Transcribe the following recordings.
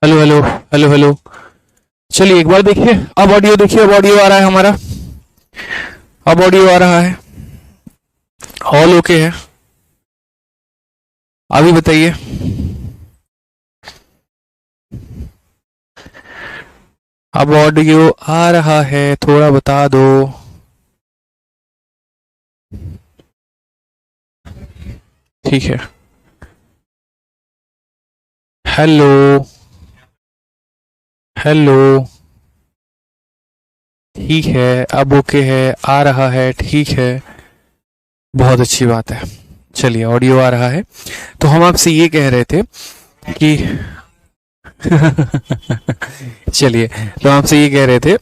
Hello hello hello hello. चलिए एक बार देखिए, अब ऑडियो देखिए, अब ऑडियो आ रहा है हमारा, अब ऑडियो आ रहा है, ऑल ओके है। अभी बताइए। अब ऑडियो आ रहा है, थोड़ा बता दो। ठीक है। Hello hello. ठीक है, अब ओके है, आ रहा है, ठीक है, बहुत अच्छी बात है। चलिए ऑडियो आ रहा है, तो हम आपसे ये कह रहे थे कि चलिए, तो आपसे ये कह रहे थे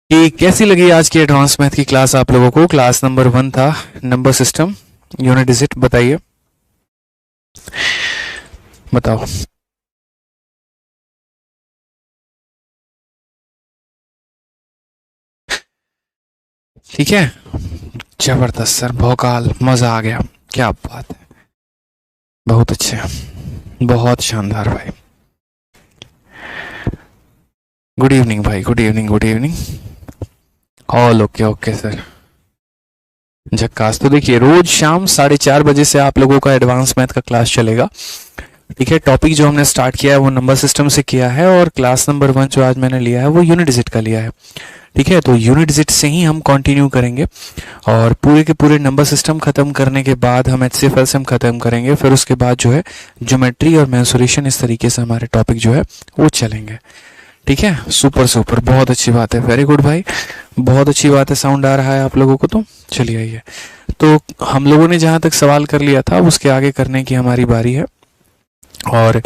कि कैसी लगी आज की एडवांस मैथ की क्लास आप लोगों को। क्लास नंबर 1 था, नंबर सिस्टम, यूनिट डिजिट। बताइए, बताओ। ठीक है, जबरदस्त सर, भौकाल, मजा आ गया, क्या बात है, बहुत अच्छे, बहुत शानदार भाई। गुड इवनिंग भाई, good evening, good evening. All okay okay sir, झक्कास। तो देखिए, रोज शाम 4:30 बजे से आप लोगों का एडवांस मैथ का क्लास चलेगा। ठीक है, टॉपिक जो हमने स्टार्ट किया है वो नंबर सिस्टम से किया है, और क्लास नंबर 1 जो आज मैंने लिया है वो यूनिट डिजिट का लिया है। ठीक है, तो यूनिट डिजिट से ही हम कंटिन्यू करेंगे, और पूरे के पूरे नंबर सिस्टम खत्म करने के बाद हम HCF LCM खत्म करेंगे। फिर उसके बाद जो है ज्योमेट्री और मेंसुरेशन, इस तरीके से हमारे टॉपिक जो है वो चलेंगे। ठीक है, सुपर सुपर, बहुत अच्छी बात है, वेरी गुड भाई, बहुत अच्छी बात है। साउंड आ रहा है आप लोगों को? तो चलिए आइए, तो हम लोगों ने जहाँ तक सवाल कर लिया था उसके आगे करने की हमारी बारी है, और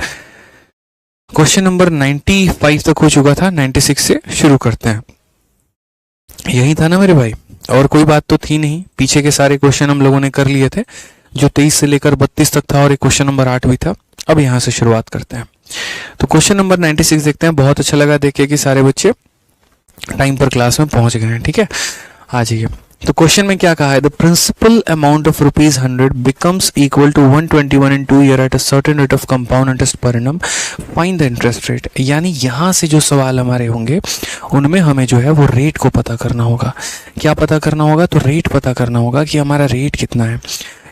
क्वेश्चन नंबर 95 तक हो चुका था, 96 से शुरू करते हैं। यही था ना मेरे भाई, और कोई बात तो थी नहीं, पीछे के सारे क्वेश्चन हम लोगों ने कर लिए थे, जो 23 से लेकर 32 तक था, और एक क्वेश्चन नंबर 8 भी था। अब यहाँ से शुरुआत करते हैं, तो क्वेश्चन नंबर 96 देखते हैं। बहुत अच्छा लगा देखिए कि सारे बच्चे टाइम पर क्लास में पहुंच गए हैं। ठीक है, आ जाइए। तो क्वेश्चन में क्या कहा है, the principal amount of ₹100 becomes equal to 121 in 2 year at a certain rate of compound interest per annum, find the interest rate. यानी यहाँ से जो सवाल हमारे होंगे उनमें हमें जो है वो रेट को पता करना होगा। क्या पता करना होगा? तो रेट पता करना होगा कि हमारा रेट कितना है।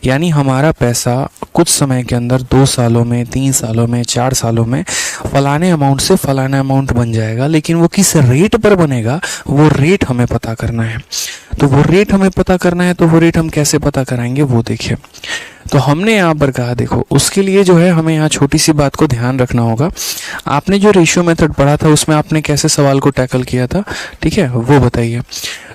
यानी हमारा पैसा कुछ समय के अंदर 2 सालों में, 3 सालों में, 4 सालों में फलाने अमाउंट से फलाना अमाउंट बन जाएगा, लेकिन वो किस रेट पर बनेगा, वो रेट हमें पता करना है। तो वो रेट हमें पता करना है, तो वो रेट हम कैसे पता कराएंगे वो देखिए। तो हमने यहाँ पर कहा, देखो उसके लिए जो है हमें यहाँ छोटी सी बात को ध्यान रखना होगा। आपने जो रेशियो मेथड पढ़ा था उसमें आपने कैसे सवाल को टैकल किया था, ठीक है, वो बताइए।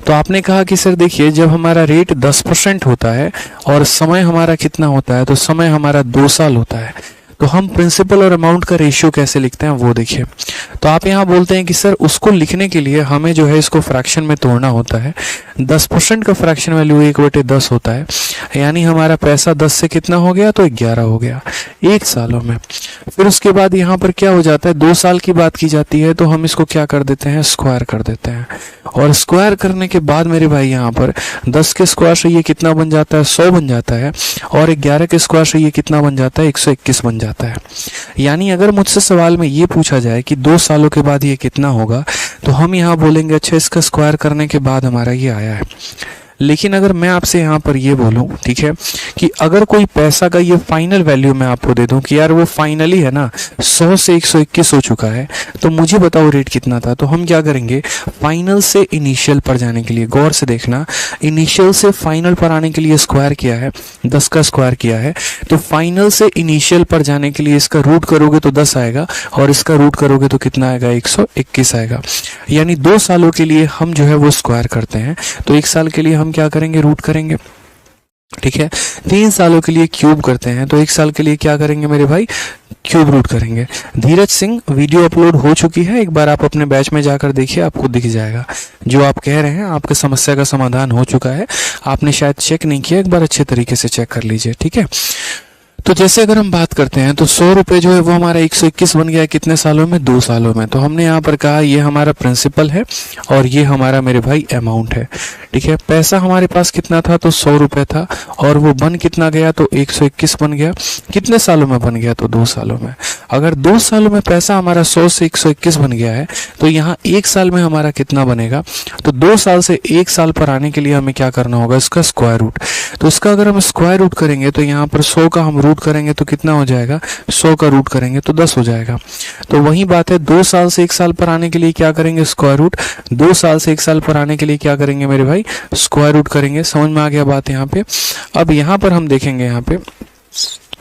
तो आपने कहा कि सर देखिए, जब हमारा रेट 10% होता है और समय हमारा कितना होता है, तो समय हमारा 2 साल होता है, तो हम प्रिंसिपल और अमाउंट का रेशियो कैसे लिखते हैं वो देखिए। तो आप यहाँ बोलते हैं कि सर उसको लिखने के लिए हमें जो है इसको फ्रैक्शन में तोड़ना होता है। 10% का फ्रैक्शन वैल्यू 1/10 होता है, यानी हमारा पैसा 10 से कितना हो गया, तो 11 हो गया 1 सालों में। फिर उसके बाद यहाँ पर क्या हो जाता है, 2 साल की बात की जाती है, तो हम इसको क्या कर देते हैं, स्क्वायर कर देते हैं। और स्क्वायर करने के बाद मेरे भाई यहाँ पर 10 के स्क्वायर से ये कितना बन जाता है, 100 बन जाता है, और 11 के स्क्वायर से ये कितना बन जाता है, 121 बन जाता है। यानी अगर मुझसे सवाल में ये पूछा जाए कि 2 सालों के बाद ये कितना होगा, तो हम यहाँ बोलेंगे अच्छा इसका स्क्वायर करने के बाद हमारा ये आया है। लेकिन अगर मैं आपसे यहाँ पर ये बोलूँ, ठीक है, कि अगर कोई पैसा का ये फाइनल वैल्यू मैं आपको दे दूँ कि यार वो फाइनली है ना 100 से 121 हो चुका है, तो मुझे बताओ रेट कितना था, तो हम क्या करेंगे, फाइनल से इनिशियल पर जाने के लिए, गौर से देखना, इनिशियल से फाइनल पर आने के लिए स्क्वायर किया है, 10 का स्क्वायर किया है, तो फाइनल से इनिशियल पर जाने के लिए इसका रूट करोगे तो 10 आएगा, और इसका रूट करोगे तो कितना आएगा, 121 आएगा। यानी 2 सालों के लिए हम जो है वो स्क्वायर करते हैं, तो 1 साल के लिए हम क्या करेंगे, रूट करेंगे। ठीक है, 3 सालों के लिए क्यूब करते हैं, तो 1 साल के लिए क्या करेंगे मेरे भाई, क्यूब रूट करेंगे। धीरज सिंह, वीडियो अपलोड हो चुकी है, एक बार आप अपने बैच में जाकर देखिए, आपको दिख जाएगा जो आप कह रहे हैं, आपके समस्या का समाधान हो चुका है। आपने शायद चेक नहीं किया, एक बार अच्छे तरीके से चेक कर लीजिए। ठीक है, तो जैसे अगर हम बात करते हैं तो 100 रुपये जो है वो हमारा 121 बन गया है कितने सालों में, 2 सालों में। तो हमने यहाँ पर कहा ये हमारा प्रिंसिपल है और ये हमारा मेरे भाई अमाउंट है। ठीक है, पैसा हमारे पास कितना था, तो 100 रुपये था, और वो बन कितना गया, तो 121 बन गया। कितने सालों में बन गया, तो 2 सालों में। अगर 2 सालों में पैसा हमारा 100 से 121 बन गया है, तो यहाँ 1 साल में हमारा कितना बनेगा, तो 2 साल से 1 साल पर आने के लिए हमें क्या करना होगा, इसका स्क्वायर रूट। तो इसका अगर हम स्क्वायर रूट करेंगे तो यहाँ पर 100 का हम रूट करेंगे तो कितना हो जाएगा, 100 का रूट करेंगे तो 10 हो जाएगा। तो वही बात है, 2 साल से 1 साल पर आने के लिए क्या करेंगे, स्क्वायर रूट। 2 साल से 1 साल पर आने के लिए क्या करेंगे मेरे भाई, स्क्वायर रूट करेंगे। समझ में आ गया बात यहाँ पे। अब यहाँ पर हम देखेंगे यहाँ पे,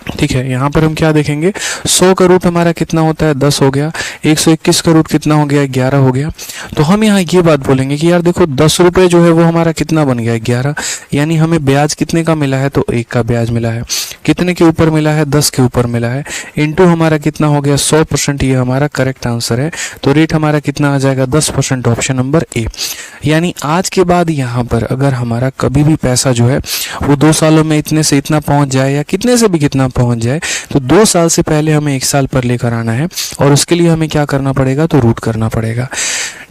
ठीक है, यहाँ पर हम क्या देखेंगे, 100 का रूट हमारा कितना होता है, 10 हो गया। 121 का रूट कितना हो गया, 11 हो गया। तो हम यहाँ ये बात बोलेंगे कि यार देखो 10 रुपये जो है वो हमारा कितना बन गया, 11। यानी हमें ब्याज कितने का मिला है, तो 1 का ब्याज मिला है। कितने के ऊपर मिला है, 10 के ऊपर मिला है। इंटू हमारा कितना हो गया, 100%। ये हमारा करेक्ट आंसर है। तो रेट हमारा कितना आ जाएगा, 10%, ऑप्शन नंबर ए। यानी आज के बाद यहाँ पर अगर हमारा कभी भी पैसा जो है वो 2 सालों में इतने से इतना पहुंच जाए या कितने से भी कितना पहुंच जाए, तो 2 साल से पहले हमें 1 साल पर लेकर आना है, और उसके लिए हमें क्या करना पड़ेगा, तो रूट करना पड़ेगा।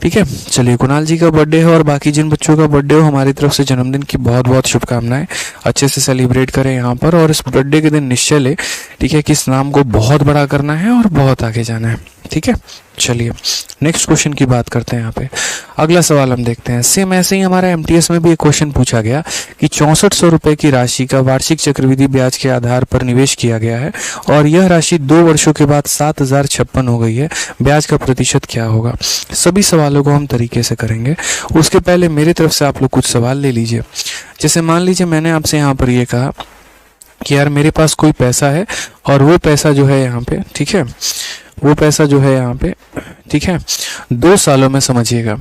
ठीक है, चलिए, कुणाल जी का बर्थडे है और बाकी जिन बच्चों का बर्थडे हो, हमारी तरफ से जन्मदिन की बहुत बहुत शुभकामनाएं। अच्छे से सेलिब्रेट करें यहाँ पर, और इस बर्थडे के दिन निश्चय ले, ठीक है, कि इस नाम को बहुत बड़ा करना है और बहुत आगे जाना है। ठीक है, चलिए नेक्स्ट क्वेश्चन की बात करते हैं। यहाँ पे अगला सवाल हम देखते हैं। सेम ऐसे ही हमारा एमटीएस में भी एक क्वेश्चन पूछा गया कि 6400 रुपए की राशि का वार्षिक चक्रवृद्धि ब्याज के आधार पर निवेश किया गया है और यह राशि 2 वर्षों के बाद 7056 हो गई है। ब्याज का प्रतिशत क्या होगा। सभी सवालों को हम तरीके से करेंगे। उसके पहले मेरी तरफ से आप लोग कुछ सवाल ले लीजिए। जैसे मान लीजिए मैंने आपसे यहाँ पर ये कहा कि यार मेरे पास कोई पैसा है और वो पैसा जो है यहाँ पे, ठीक है, वो पैसा जो है यहाँ पे, ठीक है, 2 सालों में, समझिएगा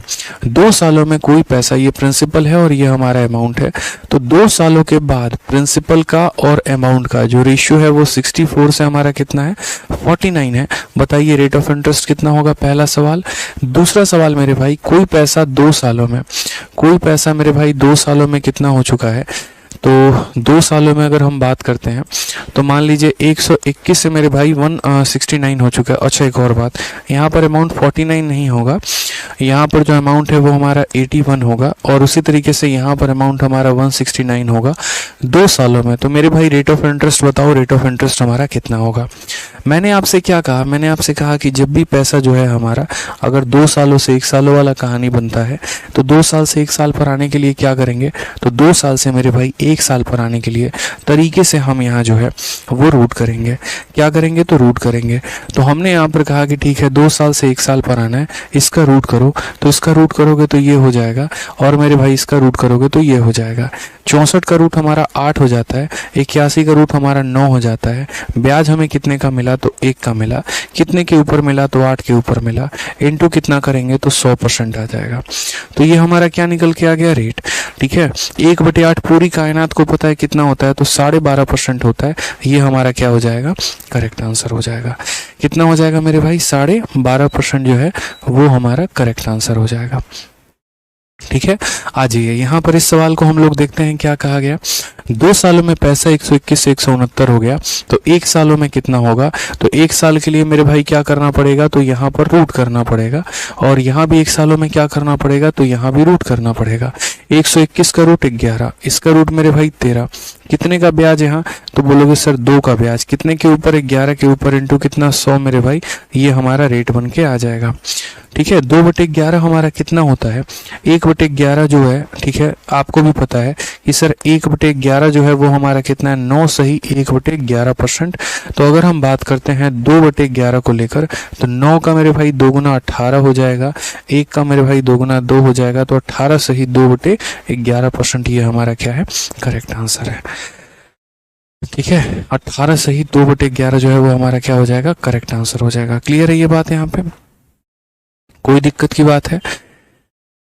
2 सालों में कोई पैसा, ये प्रिंसिपल है और ये हमारा अमाउंट है। तो 2 सालों के बाद प्रिंसिपल का और अमाउंट का जो रेशियो है वो 64 से हमारा कितना है, 49 है। बताइए रेट ऑफ इंटरेस्ट कितना होगा, पहला सवाल। दूसरा सवाल मेरे भाई, कोई पैसा 2 सालों में, कोई पैसा मेरे भाई 2 सालों में कितना हो चुका है। तो 2 सालों में अगर हम बात करते हैं तो मान लीजिए 121 से मेरे भाई 169 हो चुका है। अच्छा, एक और बात, यहाँ पर अमाउंट 49 नहीं होगा, यहाँ पर जो अमाउंट है वो हमारा 81 होगा, और उसी तरीके से यहाँ पर अमाउंट हमारा 169 होगा 2 सालों में। तो मेरे भाई रेट ऑफ इंटरेस्ट बताओ, रेट ऑफ इंटरेस्ट हमारा कितना होगा। मैंने आपसे क्या कहा, मैंने आपसे कहा कि जब भी पैसा जो है हमारा अगर 2 सालों से 1 सालों वाला कहानी बनता है, तो 2 साल से 1 साल पर आने के लिए क्या करेंगे, तो 2 साल से मेरे भाई 1 साल पर आने के लिए तरीके से हम यहाँ जो है वो रूट करेंगे। क्या करेंगे, तो रूट करेंगे। तो हमने यहाँ पर कहा कि ठीक है 2 साल से 1 साल पर आना है, इसका रूट करो। तो इसका रूट करोगे तो ये हो जाएगा, और मेरे भाई इसका रूट करोगे तो ये हो जाएगा। 64 का रूट हमारा 8 हो जाता है, 81 का रूट हमारा 9 हो जाता है। ब्याज हमें कितने का मिला, तो 1 का मिला। कितने के ऊपर मिला, तो 8 के ऊपर मिला। इंटू कितना करेंगे तो 100% आ जाएगा। तो ये हमारा क्या निकल के आ गया, रेट। ठीक है, 1/8 पूरी कायनात को पता है कितना होता है, तो 12.5% होता है। ये हमारा क्या हो जाएगा, करेक्ट आंसर हो जाएगा। कितना हो जाएगा मेरे भाई, 12.5% जो है वो हमारा करेक्ट आंसर हो जाएगा। ठीक है, आ जाइए यहाँ पर इस सवाल को हम लोग देखते हैं क्या कहा गया। 2 सालों में पैसा 121 से 169 हो गया, तो 1 सालों में कितना होगा। तो 1 साल के लिए मेरे भाई क्या करना पड़ेगा, तो यहाँ पर रूट करना पड़ेगा, और यहाँ भी 1 सालों में क्या करना पड़ेगा, तो यहाँ भी रूट करना पड़ेगा। 121 का रूट 11, इसका रूट मेरे भाई 13। कितने का ब्याज यहाँ, तो बोलोगे सर 2 का ब्याज। कितने के ऊपर, 11 के ऊपर, इंटू कितना 100 मेरे भाई, ये हमारा रेट बन के आ जाएगा। ठीक है, 2/11 हमारा कितना होता है, 1/11 जो है, ठीक है, आपको भी पता है कि सर 1/11 जो है वो हमारा कितना है, 9 सही 1/11%। तो अगर हम बात करते हैं 2/11 को लेकर, तो 9 का मेरे भाई 2 गुना 18 हो जाएगा, 1 का मेरे भाई 2 गुना 2 हो जाएगा, तो 18 सही 2/11%। ये हमारा क्या है, करेक्ट आंसर है। ठीक है, 18 सही 2/11 जो है वो हमारा क्या हो जाएगा, करेक्ट आंसर हो जाएगा। क्लियर है ये बात, यहाँ पे कोई दिक्कत की बात है,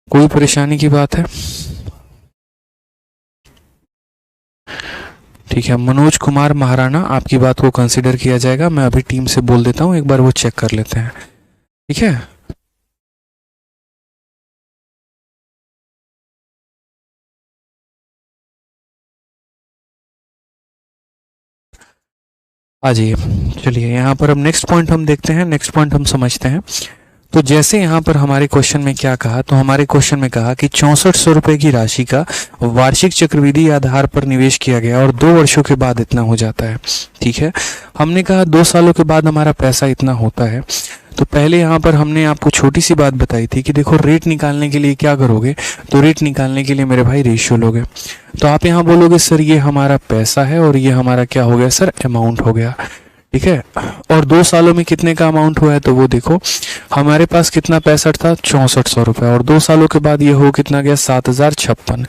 कोई परेशानी की बात है। ठीक है, मनोज कुमार महाराणा, आपकी बात को कंसीडर किया जाएगा। मैं अभी टीम से बोल देता हूँ, एक बार वो चेक कर लेते हैं। ठीक है, आ जाइए। चलिए यहाँ पर अब नेक्स्ट पॉइंट हम देखते हैं, नेक्स्ट पॉइंट हम समझते हैं। तो जैसे यहाँ पर हमारे क्वेश्चन में क्या कहा, तो हमारे क्वेश्चन में कहा कि 6400 रुपए की राशि का वार्षिक चक्रवृद्धि आधार पर निवेश किया गया और 2 वर्षों के बाद इतना हो जाता है। ठीक है, हमने कहा 2 सालों के बाद हमारा पैसा इतना होता है। तो पहले यहाँ पर हमने आपको छोटी सी बात बताई थी कि देखो रेट निकालने के लिए क्या करोगे, तो रेट निकालने के लिए मेरे भाई रेशियो लोगे। तो आप यहाँ बोलोगे सर ये हमारा पैसा है और ये हमारा क्या हो गया सर, अमाउंट हो गया। ठीक है, और 2 सालों में कितने का अमाउंट हुआ है, तो वो देखो हमारे पास कितना 65 था, 6400 रुपये, और 2 सालों के बाद ये हो कितना गया, 7056।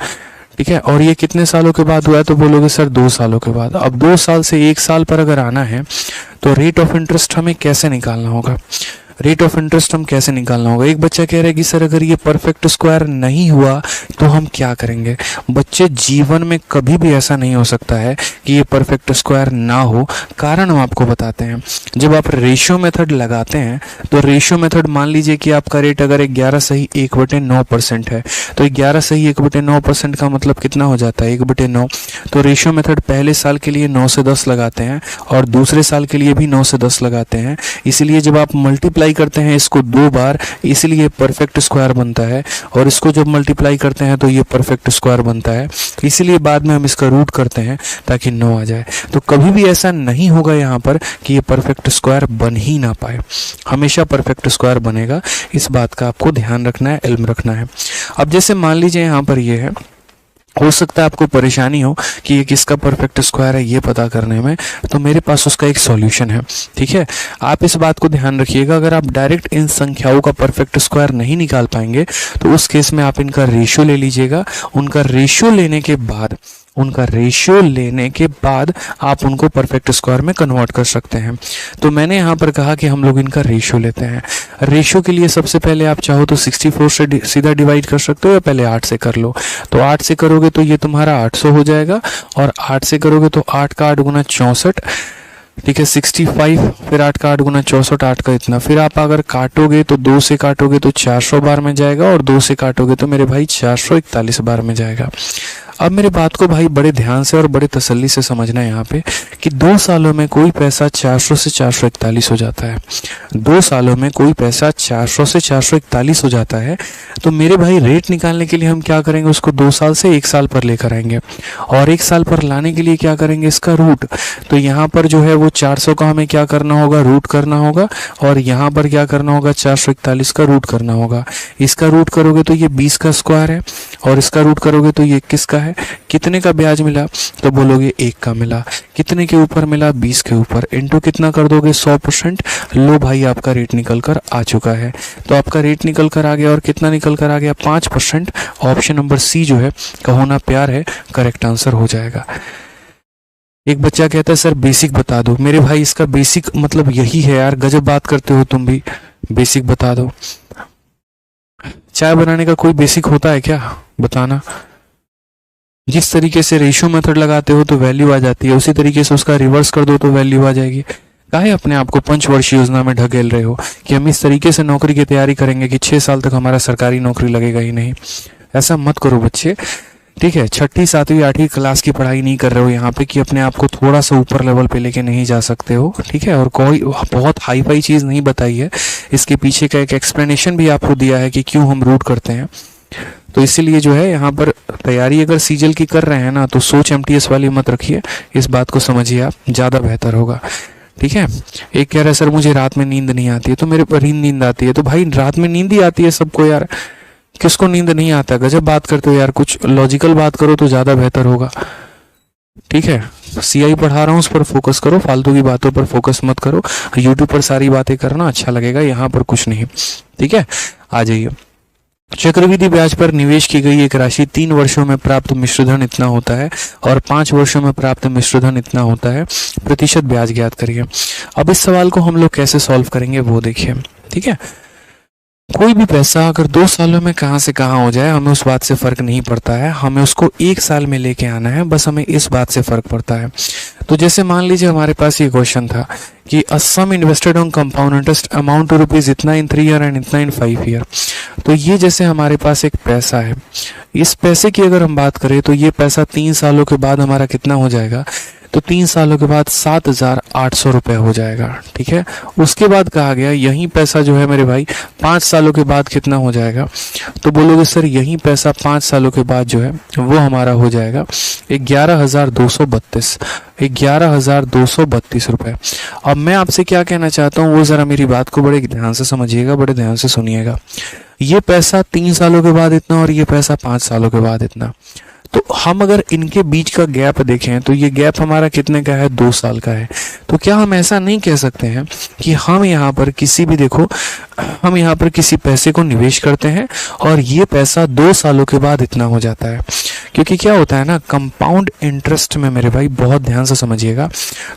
ठीक है, और ये कितने सालों के बाद हुआ है, तो बोलोगे सर 2 सालों के बाद। अब 2 साल से 1 साल पर अगर आना है तो रेट ऑफ इंटरेस्ट हमें कैसे निकालना होगा, रेट ऑफ इंटरेस्ट हम कैसे निकालना होगा। एक बच्चा कह रहा है कि सर अगर ये परफेक्ट स्क्वायर नहीं हुआ तो हम क्या करेंगे। बच्चे जीवन में कभी भी ऐसा नहीं हो सकता है कि ये परफेक्ट स्क्वायर ना हो, कारण हम आपको बताते हैं। जब आप रेशियो मेथड लगाते हैं तो रेशियो मेथड, मान लीजिए कि आपका रेट अगर 11 सही 1/9% है, तो 11 सही 1/9% का मतलब कितना हो जाता है, 1/9। तो रेशियो मेथड पहले साल के लिए 9 से 10 लगाते हैं और दूसरे साल के लिए भी 9 से 10 लगाते हैं। इसलिए जब आप मल्टीप्लाई करते हैं इसको 2 बार, इसलिए परफेक्ट स्क्वायर बनता है, और इसको जब मल्टीप्लाई करते हैं तो ये परफेक्ट स्क्वायर बनता है। इसलिए बाद में हम इसका रूट करते हैं ताकि 9 आ जाए। तो कभी भी ऐसा नहीं होगा यहाँ पर कि ये परफेक्ट स्क्वायर बन ही ना पाए, हमेशा परफेक्ट स्क्वायर बनेगा। इस बात का आपको ध्यान रखना है, इल्म रखना है। अब जैसे मान लीजिए यहाँ पर ये है, हो सकता है आपको परेशानी हो कि ये किसका परफेक्ट स्क्वायर है ये पता करने में, तो मेरे पास उसका एक सॉल्यूशन है। ठीक है, आप इस बात को ध्यान रखिएगा, अगर आप डायरेक्ट इन संख्याओं का परफेक्ट स्क्वायर नहीं निकाल पाएंगे तो उस केस में आप इनका रेशियो ले लीजिएगा। उनका रेशियो लेने के बाद आप उनको परफेक्ट स्क्वायर में कन्वर्ट कर सकते हैं। तो मैंने यहाँ पर कहा कि हम लोग इनका रेशियो लेते हैं। रेशियो के लिए सबसे पहले आप चाहो तो 64 से सीधा डिवाइड कर सकते हो, या पहले 8 से कर लो। तो 8 से करोगे तो ये तुम्हारा 800 हो जाएगा, और 8 से करोगे तो 8 का 8 गुना 64, ठीक है 65, फिर 8 का 8 गुना 64, 8 का इतना। फिर आप अगर काटोगे तो 2 से काटोगे तो 400 बार में जाएगा, और 2 से काटोगे तो मेरे भाई 441 बार में जाएगा। अब मेरे बात को भाई बड़े ध्यान से और बड़े तसल्ली से समझना है यहाँ पे कि 2 सालों में कोई पैसा 400 से 441 हो जाता है। 2 सालों में कोई पैसा 400 से 441 हो जाता है। तो मेरे भाई रेट निकालने के लिए हम क्या करेंगे, उसको 2 साल से 1 साल पर लेकर आएंगे, और 1 साल पर लाने के लिए क्या करेंगे, इसका रूट। तो यहाँ पर जो है वो 400 का हमें क्या करना होगा, रूट करना होगा, और यहाँ पर क्या करना होगा, 441 का रूट करना होगा। इसका रूट करोगे तो ये 20 का स्क्वायर है, और इसका रूट करोगे तो ये 21 का है। कितने का ब्याज मिला, तो बोलोगे 1 का मिला। कितने के ऊपर मिला, 20 के ऊपर। इनटू कितना कर दोगे, 100%। लो भाई आपका रेट निकल कर आ चुका है। तो आपका रेट निकल कर आ गया, और कितना निकल कर आ गया, 5%। ऑप्शन नंबर सी जो है, कहो ना प्यार है, करेक्ट आंसर हो जाएगा। एक बच्चा कहता है सर बेसिक बता दो। मेरे भाई इसका बेसिक मतलब यही है यार, गजब बात करते हो तुम भी, बेसिक बता दो। चाय बनाने का कोई बेसिक होता है क्या, बताना। जिस तरीके से रेशियो मेथड लगाते हो तो वैल्यू आ जाती है, उसी तरीके से उसका रिवर्स कर दो तो वैल्यू आ जाएगी। काहे अपने आप को पंचवर्षीय योजना में ढकेल रहे हो कि हम इस तरीके से नौकरी की तैयारी करेंगे कि 6 साल तक हमारा सरकारी नौकरी लगेगा ही नहीं। ऐसा मत करो बच्चे, ठीक है। 6ठी 7वीं 8वीं क्लास की पढ़ाई नहीं कर रहे हो यहाँ पे कि अपने आप को थोड़ा सा ऊपर लेवल पे लेके नहीं जा सकते हो, ठीक है। और कोई बहुत हाई फाई चीज़ नहीं बताई है, इसके पीछे का एक एक्सप्लेनेशन भी आपको दिया है कि क्यों हम रूट करते हैं। तो इसीलिए जो है यहाँ पर तैयारी अगर सीजल की कर रहे हैं ना, तो सोच एमटीएस वाली मत रखिए, इस बात को समझिए आप, ज़्यादा बेहतर होगा, ठीक है। एक कह रहा है सर मुझे रात में नींद नहीं आती है, तो मेरे पर नींद आती है। तो भाई रात में नींद ही आती है सबको यार, किसको नींद नहीं आता। गजब बात करते हो यार, कुछ लॉजिकल बात करो तो ज़्यादा बेहतर होगा, ठीक है। सीआई पढ़ा रहा हूँ, उस पर फोकस करो, फालतू की बातों पर फोकस मत करो। यूट्यूब पर सारी बातें करना अच्छा लगेगा, यहाँ पर कुछ नहीं, ठीक है। आ जाइए। चक्रवृद्धि ब्याज पर निवेश की गई एक राशि 3 वर्षों में प्राप्त मिश्रधन इतना होता है और 5 वर्षों में प्राप्त मिश्रधन इतना होता है, प्रतिशत ब्याज ज्ञात करिए। अब इस सवाल को हम लोग कैसे सॉल्व करेंगे वो देखिए, ठीक है। कोई भी पैसा अगर 2 सालों में कहाँ से कहाँ हो जाए, हमें उस बात से फर्क नहीं पड़ता है, हमें उसको 1 साल में लेके आना है, बस हमें इस बात से फर्क पड़ता है। तो जैसे मान लीजिए हमारे पास ये क्वेश्चन था कि a sum invested on compound interest amount to rupees इतना इन 3 ईयर एंड इतना इन 5 ईयर। तो ये जैसे हमारे पास एक पैसा है, इस पैसे की अगर हम बात करें तो ये पैसा 3 सालों के बाद हमारा कितना हो जाएगा, तो 3 सालों के बाद 7,800 रुपये हो जाएगा। ठीक है, उसके बाद कहा गया यही पैसा जो है मेरे भाई 5 सालों के बाद कितना हो जाएगा, तो बोलोगे सर यही पैसा 5 सालों के बाद जो है वो हमारा हो जाएगा 11,232 रुपये। अब मैं आपसे क्या कहना चाहता हूँ वो ज़रा मेरी बात को बड़े ध्यान से समझिएगा, बड़े ध्यान से सुनिएगा। ये पैसा 3 सालों के बाद इतना और ये पैसा 5 सालों के बाद इतना, तो हम अगर इनके बीच का गैप देखें तो ये गैप हमारा कितने का है, 2 साल का है। तो क्या हम ऐसा नहीं कह सकते हैं कि हम यहाँ पर किसी भी, देखो हम यहाँ पर किसी पैसे को निवेश करते हैं और ये पैसा 2 सालों के बाद इतना हो जाता है। क्योंकि क्या होता है ना, कंपाउंड इंटरेस्ट में मेरे भाई बहुत ध्यान से समझिएगा,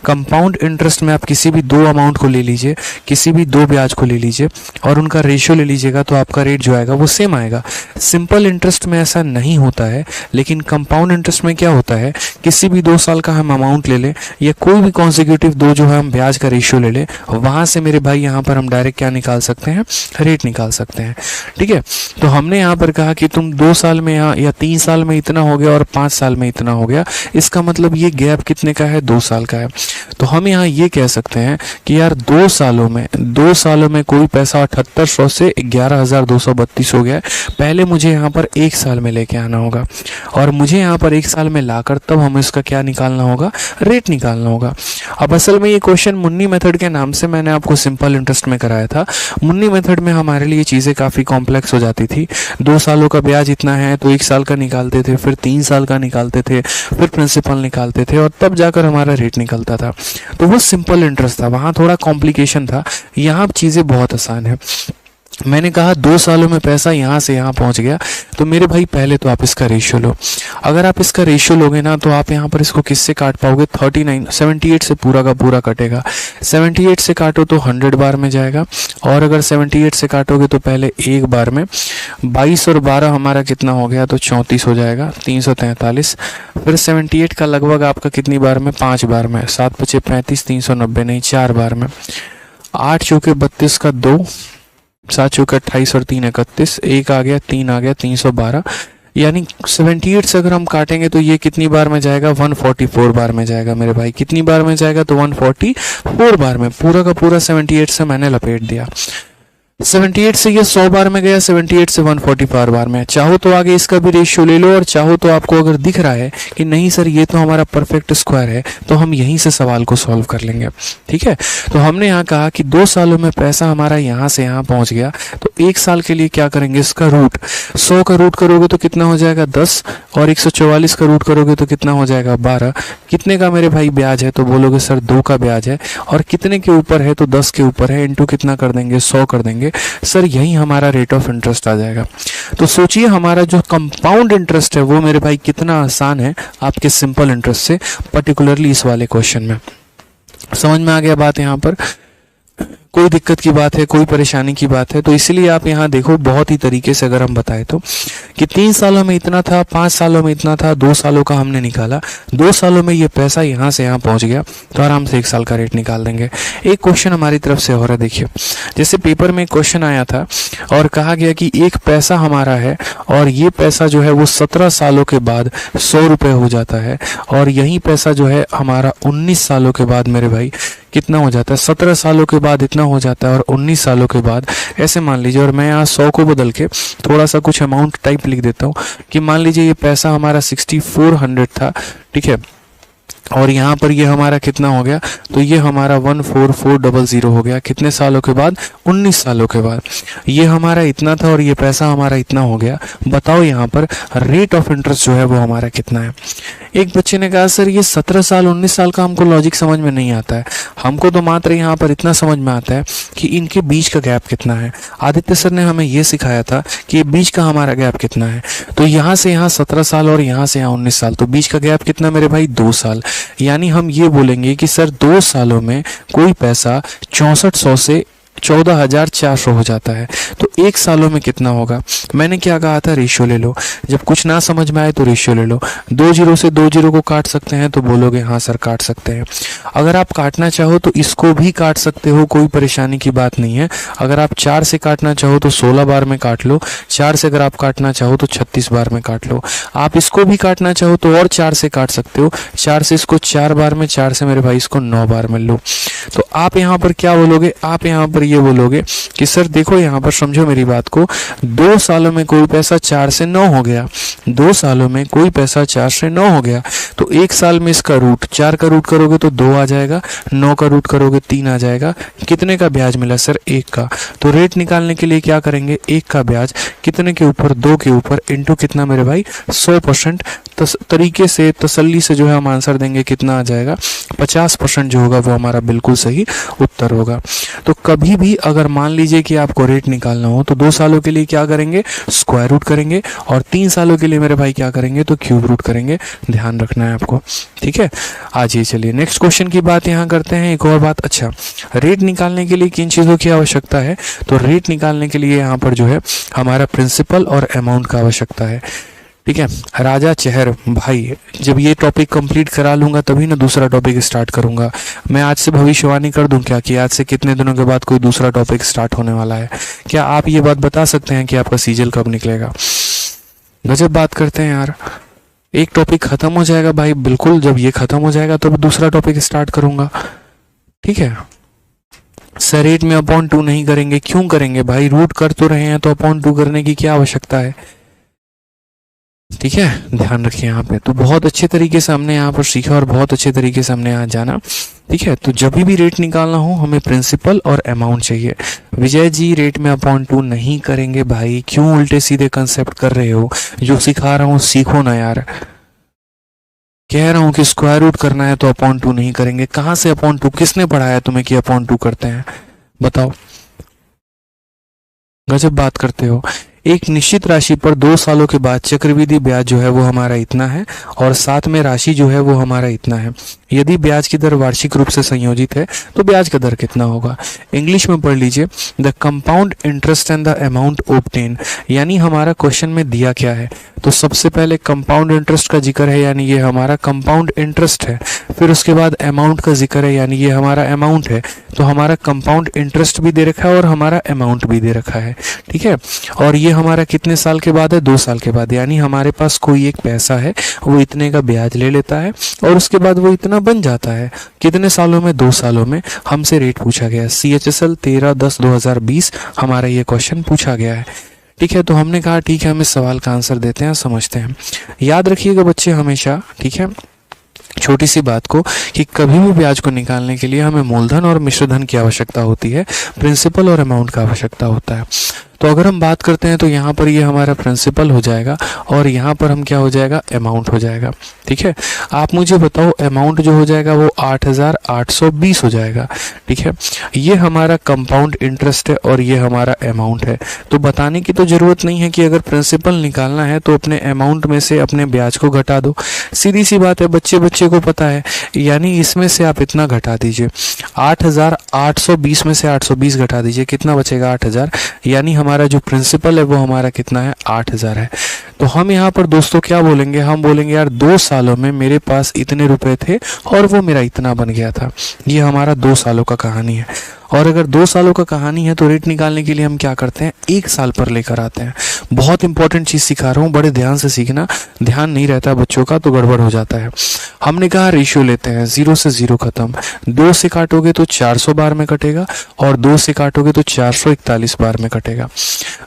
कंपाउंड इंटरेस्ट में आप किसी भी 2 अमाउंट को ले लीजिए, किसी भी 2 ब्याज को ले लीजिए और उनका रेशियो ले लीजिएगा तो आपका रेट जो आएगा वो सेम आएगा। सिंपल इंटरेस्ट में ऐसा नहीं होता है, लेकिन कंपाउंड इंटरेस्ट में क्या होता है, किसी भी 2 साल का हम अमाउंट ले लें या कोई भी कॉन्सिक्यूटिव 2 जो है हम ब्याज का रेशियो ले लें, वहां से मेरे भाई यहाँ पर हम डायरेक्ट क्या निकाल सकते हैं, रेट निकाल सकते हैं। ठीक है, तो हमने यहाँ पर कहा कि तुम 2 साल में या 3 साल में इतना हो गया और 5 साल में इतना हो गया, इसका मतलब ये गैप कितने का है, 2 साल का है। तो हम यहाँ ये कह सकते हैं कि यार 2 सालों में कोई पैसा 7800 से 11,232 हो गया। पहले मुझे यहाँ पर 1 साल में लेके आना होगा और मुझे यहाँ पर 1 साल में लाकर तब हमें इसका क्या निकालना होगा, रेट निकालना होगा। अब असल में ये क्वेश्चन मुन्नी मेथड के नाम से मैंने आपको सिंपल इंटरेस्ट में कराया था। मुन्नी मेथड में हमारे लिए चीज़ें काफ़ी कॉम्प्लेक्स हो जाती थी। 2 सालों का ब्याज इतना है तो 1 साल का निकालते थे, फिर 3 साल का निकालते थे, फिर प्रिंसिपल निकालते थे और तब जाकर हमारा रेट निकलता था। तो वो सिंपल इंटरेस्ट था, वहाँ थोड़ा कॉम्प्लिकेशन था। यहाँ चीज़ें बहुत आसान है। मैंने कहा 2 सालों में पैसा यहाँ से यहाँ पहुँच गया, तो मेरे भाई पहले तो आप इसका रेशियो लो। अगर आप इसका रेशियो लोगे ना तो आप यहाँ पर इसको किससे काट पाओगे, 78 से पूरा का पूरा कटेगा। 78 से काटो तो 100 बार में जाएगा और अगर 78 से काटोगे तो पहले 1 बार में 22 और 12 हमारा कितना हो गया, तो 34 हो जाएगा, 343। फिर 78 का लगभग आपका कितनी बार में, 5 बार में, 7 × 5 = 35, 390 नहीं 4 बार में, 8 × 32 का 2, 7 × 28 और 3 = 31, 1 आ गया, 3 आ गया, 312। यानी 78 से अगर हम काटेंगे तो ये कितनी बार में जाएगा, 144 बार में जाएगा मेरे भाई। कितनी बार में जाएगा, तो 144 बार में। पूरा का पूरा 78 से मैंने लपेट दिया। 78 से ये 100 बार में गया, 78 से 144 बार में। चाहो तो आगे इसका भी रेशियो ले लो और चाहो तो आपको अगर दिख रहा है कि नहीं सर ये तो हमारा परफेक्ट स्क्वायर है, तो हम यहीं से सवाल को सॉल्व कर लेंगे। ठीक है, तो हमने यहाँ कहा कि 2 सालों में पैसा हमारा यहाँ से यहाँ पहुँच गया, तो 1 साल के लिए क्या करेंगे, इसका रूट 100 का रूट करोगे तो कितना हो जाएगा, 10, और 144 का रूट करोगे तो कितना हो जाएगा, 12। कितने का मेरे भाई ब्याज है, तो बोलोगे सर 2 का ब्याज है, और कितने के ऊपर है, तो 10 के ऊपर है, इंटू कितना कर देंगे, 100 कर देंगे सर, यही हमारा रेट ऑफ इंटरेस्ट आ जाएगा। तो सोचिए हमारा जो कंपाउंड इंटरेस्ट है वो मेरे भाई कितना आसान है आपके सिंपल इंटरेस्ट से, पर्टिकुलरली इस वाले क्वेश्चन में। समझ में आ गया बात यहाँ पर? कोई दिक्कत की बात है, कोई परेशानी की बात है? तो इसलिए आप यहाँ देखो, बहुत ही तरीके से अगर हम बताएं तो कि 3 सालों में इतना था, 5 सालों में इतना था, 2 सालों का हमने निकाला, 2 सालों में ये पैसा यहाँ से यहाँ पहुँच गया, तो आराम से 1 साल का रेट निकाल देंगे। एक क्वेश्चन हमारी तरफ से हो रहा है, देखिए जैसे पेपर में एक क्वेश्चन आया था और कहा गया कि एक पैसा हमारा है और ये पैसा जो है वो 17 सालों के बाद 100 रुपये हो जाता है, और यही पैसा जो है हमारा 19 सालों के बाद मेरे भाई कितना हो जाता है, 17 सालों के बाद इतना हो जाता है और 19 सालों के बाद ऐसे मान लीजिए, और मैं यहाँ 100 को बदल के थोड़ा सा कुछ अमाउंट टाइप लिख देता हूँ कि मान लीजिए ये पैसा हमारा 6400 था, ठीक है, और यहाँ पर ये हमारा कितना हो गया, तो ये हमारा 14400 हो गया। कितने सालों के बाद, 19 सालों के बाद। ये हमारा इतना था और ये पैसा हमारा इतना हो गया। बताओ यहाँ पर रेट ऑफ इंटरेस्ट जो है वो हमारा कितना है। एक बच्चे ने कहा सर ये 17 साल 19 साल का हमको लॉजिक समझ में नहीं आता है, हमको तो मात्र यहाँ पर इतना समझ में आता है कि इनके बीच का गैप कितना है। आदित्य सर ने हमें ये सिखाया था कि बीच का हमारा गैप कितना है, तो यहाँ से यहाँ 17 साल और यहाँ से यहाँ 19 साल, तो बीच का गैप कितना मेरे भाई, 2 साल। यानी हम ये बोलेंगे कि सर 2 सालों में कोई पैसा 6400 से 14,400 हो जाता है। तो 1 सालों में कितना होगा? मैंने क्या कहा था, रेशियो ले लो। जब कुछ ना समझ में आए तो रेशियो ले लो। 2 जीरो से 2 जीरो को काट सकते हैं तो बोलोगे हाँ सर काट सकते हैं। अगर आप काटना चाहो तो इसको भी काट सकते हो, कोई परेशानी की बात नहीं है। अगर आप 4 से काटना चाहो तो 16 बार में काट लो। 4 से अगर आप काटना चाहो तो 36 बार में काट लो। आप इसको भी काटना चाहो तो और 4 से काट सकते हो। 4 से इसको 4 बार में, 4 से मेरे भाई इसको 9 बार में लो। तो आप यहाँ पर क्या बोलोगे? आप यहाँ पर ये बोलोगे कि सर देखो यहाँ पर समझो मेरी बात को, 2 सालों में कोई पैसा 4 से 9 हो गया। 2 सालों में कोई पैसा 4 से 9 हो गया। तो 1 साल में इसका रूट, 4 का रूट करोगे तो 2 आ जाएगा, 9 का रूट करोगे 3 आ जाएगा। कितने का ब्याज मिला सर? 1 का। तो रेट निकालने के लिए क्या करेंगे? 1 का ब्याज कितने के ऊपर? 2 के ऊपर, इंटू कितना मेरे भाई? 100%। तरीके से तसल्ली से जो है हम आंसर देंगे, कितना आ जाएगा? 50% जो होगा वो हमारा बिल्कुल सही उत्तर होगा। तो कभी भी अगर मान लीजिए कि आपको रेट निकालना हो तो 2 सालों के लिए क्या करेंगे? स्क्वायर रूट करेंगे, और 3 सालों के लिए मेरे भाई क्या करेंगे? तो क्यूब रूट करेंगे। ध्यान रखना है आपको, ठीक है। आज ये चलिए नेक्स्ट क्वेश्चन की बात यहाँ करते हैं। एक और बात, अच्छा रेट निकालने के लिए किन चीज़ों की आवश्यकता है? तो रेट निकालने के लिए यहाँ पर जो है हमारा प्रिंसिपल और अमाउंट का आवश्यकता है, ठीक है। राजा चेहर भाई, जब ये टॉपिक कंप्लीट करा लूंगा तभी ना दूसरा टॉपिक स्टार्ट करूंगा। मैं आज से भविष्यवाणी कर दूं क्या कि आज से कितने दिनों के बाद कोई दूसरा टॉपिक स्टार्ट होने वाला है? क्या आप ये बात बता सकते हैं कि आपका सीजल कब निकलेगा? गजब बात करते हैं यार। एक टॉपिक खत्म हो जाएगा भाई, बिल्कुल जब ये खत्म हो जाएगा तो दूसरा टॉपिक स्टार्ट करूंगा, ठीक है। सर रेट में अपॉन 2 नहीं करेंगे, क्यों करेंगे भाई? रूट कर तो रहे हैं तो अपॉन 2 करने की क्या आवश्यकता है? ठीक है, ध्यान रखिए यहाँ पे। तो बहुत अच्छे तरीके से हमने यहाँ पर सीखा और बहुत अच्छे तरीके से हमने यहाँ जाना, ठीक है। तो जब भी रेट निकालना हो हमें प्रिंसिपल और अमाउंट चाहिए। विजय जी रेट में अपॉन 2 नहीं करेंगे भाई, क्यों उल्टे सीधे कंसेप्ट कर रहे हो? जो सिखा रहा हूँ सीखो ना यार। कह रहा हूँ कि स्क्वायर रूट करना है तो अपॉन 2 नहीं करेंगे। कहाँ से अपॉन 2? किसने पढ़ाया तुम्हें कि अपॉन 2 करते हैं? बताओ, गजब बात करते हो। एक निश्चित राशि पर 2 सालों के बाद चक्रवृद्धि ब्याज जो है वो हमारा इतना है, और साथ में राशि जो है वो हमारा इतना है। यदि ब्याज की दर वार्षिक रूप से संयोजित है तो ब्याज का दर कितना होगा? इंग्लिश में पढ़ लीजिए, the compound interest and the amount obtain. यानी हमारा क्वेश्चन में दिया क्या है? तो सबसे पहले कंपाउंड इंटरेस्ट का जिक्र है, यानी ये हमारा कंपाउंड इंटरेस्ट है। फिर उसके बाद अमाउंट का जिक्र है, यानी ये हमारा अमाउंट है। तो हमारा कंपाउंड इंटरेस्ट भी दे रखा है और हमारा अमाउंट भी दे रखा है, ठीक है। और ये हमारा कितने साल के बाद है? 2 साल के बाद। यानी हमारे पास कोई एक पैसा है, वो इतने का ब्याज ले लेता है और उसके बाद वो इतना बन जाता है। कितने सालों में? 2 सालों में। हमसे रेट पूछा गया है, CHSL 13/10/2020 हमारा ये क्वेश्चन पूछा गया है, ठीक है। तो हमने कहा ठीक है हम इस सवाल का आंसर देते हैं, समझते हैं। याद रखिएगा बच्चे हमेशा, ठीक है, छोटी सी बात को, कि कभी भी ब्याज को निकालने के लिए हमें मूलधन और मिश्रधन की आवश्यकता होती है, प्रिंसिपल और अमाउंट का आवश्यकता होता है। तो अगर हम बात करते हैं तो यहाँ पर ये हमारा प्रिंसिपल हो जाएगा और यहाँ पर हम क्या हो जाएगा? अमाउंट हो जाएगा, ठीक है। आप मुझे बताओ, अमाउंट जो हो जाएगा वो 8,820 हो जाएगा, ठीक है। ये हमारा कंपाउंड इंटरेस्ट है और ये हमारा अमाउंट है। तो बताने की तो ज़रूरत नहीं है कि अगर प्रिंसिपल निकालना है तो अपने अमाउंट में से अपने ब्याज को घटा दो, सीधी सी बात है, बच्चे बच्चे को पता है। यानी इसमें से आप इतना घटा दीजिए, 8,820 में से 820 घटा दीजिए, कितना बचेगा? 8,000। यानी हमारा जो प्रिंसिपल है वो हमारा कितना है? 8,000 है। तो हम यहाँ पर दोस्तों क्या बोलेंगे? हम बोलेंगे यार 2 सालों में मेरे पास इतने रुपए थे और वो मेरा इतना बन गया था। ये हमारा 2 सालों का कहानी है। और अगर 2 सालों का कहानी है तो रेट निकालने के लिए हम क्या करते हैं? 1 साल पर लेकर आते हैं। बहुत इंपॉर्टेंट चीज़ सिखा रहा हूँ, बड़े ध्यान से सीखना। ध्यान नहीं रहता बच्चों का तो गड़बड़ हो जाता है। हमने कहा रेशियो लेते हैं, 0 से 0 खत्म। 2 से काटोगे तो 400 बार में कटेगा और 2 से काटोगे तो 441 बार में कटेगा।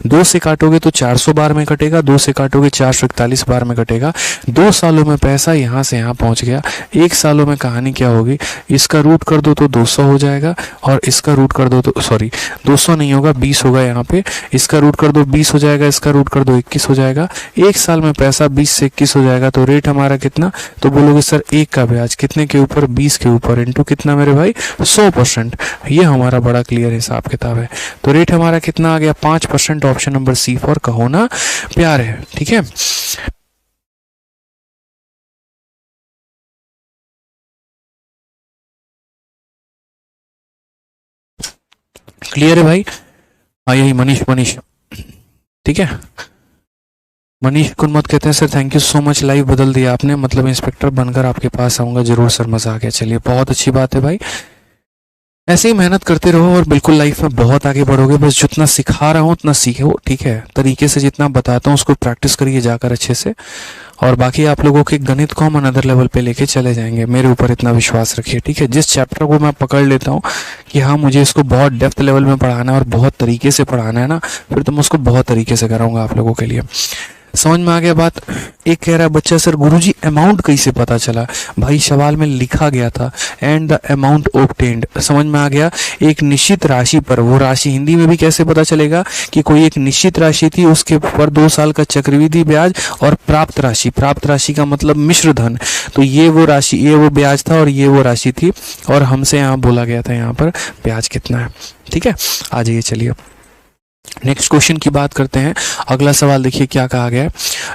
2 से काटोगे तो 400 बार में कटेगा, 2 से काटोगे 441 बार में कटेगा। 2 सालों में पैसा यहाँ से यहाँ पहुँच गया। 1 सालों में कहानी क्या होगी? इसका रूट कर दो तो 200 हो जाएगा और इसका रूट कर दो तो 200 नहीं होगा, 20 होगा यहाँ पे। इसका रूट कर दो 20 हो जाएगा, इसका रूट कर दो 21 हो जाएगा। 1 साल में पैसा 20 से 21 हो जाएगा। तो रेट हमारा कितना? तो बोलोगे सर 1 का ब्याज कितने के ऊपर? 20 के ऊपर, इंटू कितना मेरे भाई? 100%। ये हमारा बड़ा क्लियर हिसाब किताब है। तो रेट हमारा कितना आ गया? 5%। ऑप्शन नंबर सी फॉर कहो ना प्यार है, ठीक है। क्लियर है भाई? हाँ यही मनीष, ठीक है। मनीष कुनमत कहते हैं sir thank you so much, live बदल दिया आपने, मतलब इंस्पेक्टर बनकर आपके पास आऊंगा जरूर सर, मजा आ गया। चलिए बहुत अच्छी बात है भाई, ऐसे ही मेहनत करते रहो और बिल्कुल लाइफ में बहुत आगे बढ़ोगे। बस जितना सिखा रहा हूँ उतना सीखो, ठीक है, तरीके से जितना बताता हूँ उसको प्रैक्टिस करिए जाकर अच्छे से, और बाकी आप लोगों के गणित को हम अनदर लेवल पे लेके चले जाएंगे, मेरे ऊपर इतना विश्वास रखिए, ठीक है। जिस चैप्टर को मैं पकड़ लेता हूँ कि हाँ मुझे इसको बहुत डेप्थ लेवल में पढ़ाना है और बहुत तरीके से पढ़ाना है ना, फिर तो मैं उसको बहुत तरीके से कराऊंगा आप लोगों के लिए। समझ में आ गया बात? एक कह रहा है बच्चा सर गुरुजी अमाउंट कैसे पता चला? भाई सवाल में लिखा गया था एंड द अमाउंट ऑब्टेन्ड, समझ में आ गया? एक निश्चित राशि पर, वो राशि हिंदी में भी कैसे पता चलेगा कि कोई एक निश्चित राशि थी, उसके पर 2 साल का चक्रवृद्धि ब्याज और प्राप्त राशि, प्राप्त राशि का मतलब मिश्र धन, तो ये वो राशि, ये वो ब्याज था और ये वो राशि थी, और हमसे यहाँ बोला गया था यहाँ पर ब्याज कितना है, ठीक है। आ जाइए चलिए नेक्स्ट क्वेश्चन की बात करते हैं। अगला सवाल देखिए क्या कहा गया है,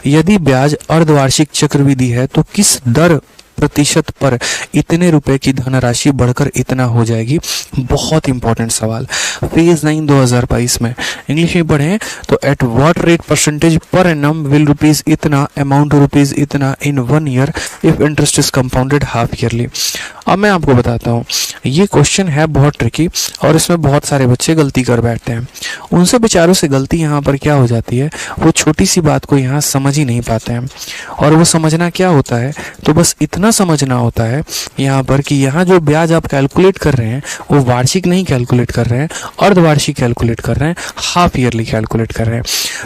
यदि ब्याज अर्धवार्षिक चक्रवृद्धि है तो किस दर प्रतिशत पर इतने रुपए की धनराशि बढ़कर इतना हो जाएगी? बहुत इंपॉर्टेंट सवाल, फेज 9 2022 में इंग्लिश में पढ़े तो eight what rate percentage per annum will rupees इतना अमाउंट रुपीज इतना इन 1 year if interest is compounded half yearly. अब मैं आपको बताता हूँ, ये क्वेश्चन है बहुत ट्रिकी और इसमें बहुत सारे बच्चे गलती कर बैठते हैं, उनसे बेचारों से गलती यहाँ पर क्या हो जाती है, वो छोटी सी बात को यहाँ समझ ही नहीं पाते हैं, और वो समझना क्या होता है, तो बस इतना समझना होता है यहाँ पर कि यहाँ जो ब्याज आप कैलकुलेट कर रहे हैं वो वार्षिक नहीं कैलकुलेट कर रहे हैं, अर्धवार्षिक कैलकुलेट कर रहे हैं, हाफ ईयरली कैलकुलेट कर रहे हैं।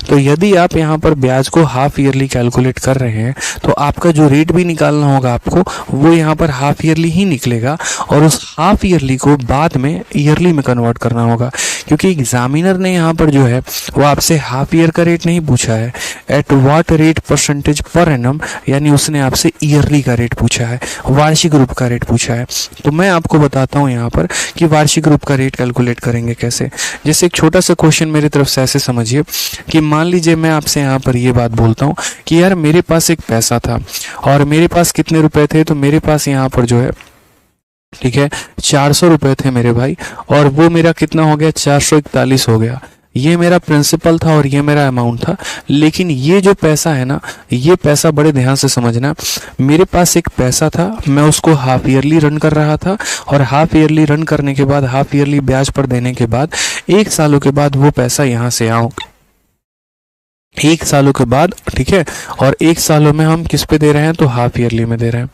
तो यदि आप यहाँ पर ब्याज को हाफ ईयरली कैलकुलेट कर रहे हैं तो आपका जो रेट भी निकालना होगा आपको, वो यहाँ पर हाफ ईयरली ही निकलेगा, और उस हाफ ईयरली को बाद में ईयरली में कन्वर्ट करना होगा, क्योंकि एग्जामिनर ने यहाँ पर जो है वो आपसे हाफ ईयर का रेट नहीं पूछा है, eight what rate percentage per annum, यानी उसने आपसे ईयरली का रेट पूछा है, वार्षिक रूप का रेट पूछा है। तो मैं आपको बताता हूँ यहाँ पर कि वार्षिक रूप का रेट कैलकुलेट करेंगे कैसे। जैसे एक छोटा सा क्वेश्चन मेरी तरफ से ऐसे समझिए कि मान लीजिए मैं आपसे यहाँ पर ये बात बोलता हूँ कि यार मेरे पास एक पैसा था और मेरे पास कितने रुपए थे, तो मेरे पास यहाँ पर जो है, ठीक है, 400 रुपए थे मेरे भाई, और वो मेरा कितना हो गया, 441 हो गया। ये मेरा प्रिंसिपल था और ये मेरा अमाउंट था, लेकिन ये जो पैसा है ना, ये पैसा बड़े ध्यान से समझना, मेरे पास एक पैसा था, मैं उसको हाफ ईयरली रन कर रहा था, और हाफ ईयरली रन करने के बाद, हाफ ईयरली ब्याज पर देने के बाद 1 सालों के बाद वो पैसा यहाँ से आओ, 1 सालों के बाद, ठीक है, और 1 सालों में हम किस पे दे रहे हैं, तो हाफ ईयरली में दे रहे हैं।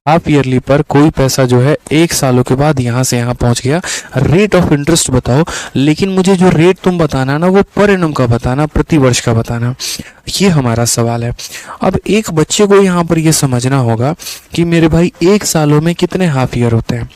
हाफ ईयरली पर कोई पैसा जो है 1 सालों के बाद यहाँ से यहाँ पहुँच गया, रेट ऑफ इंटरेस्ट बताओ, लेकिन मुझे जो रेट तुम बताना ना वो पर एनम का बताना, प्रति वर्ष का बताना, ये हमारा सवाल है। अब एक बच्चे को यहाँ पर ये समझना होगा कि मेरे भाई 1 सालों में कितने हाफ ईयर होते हैं,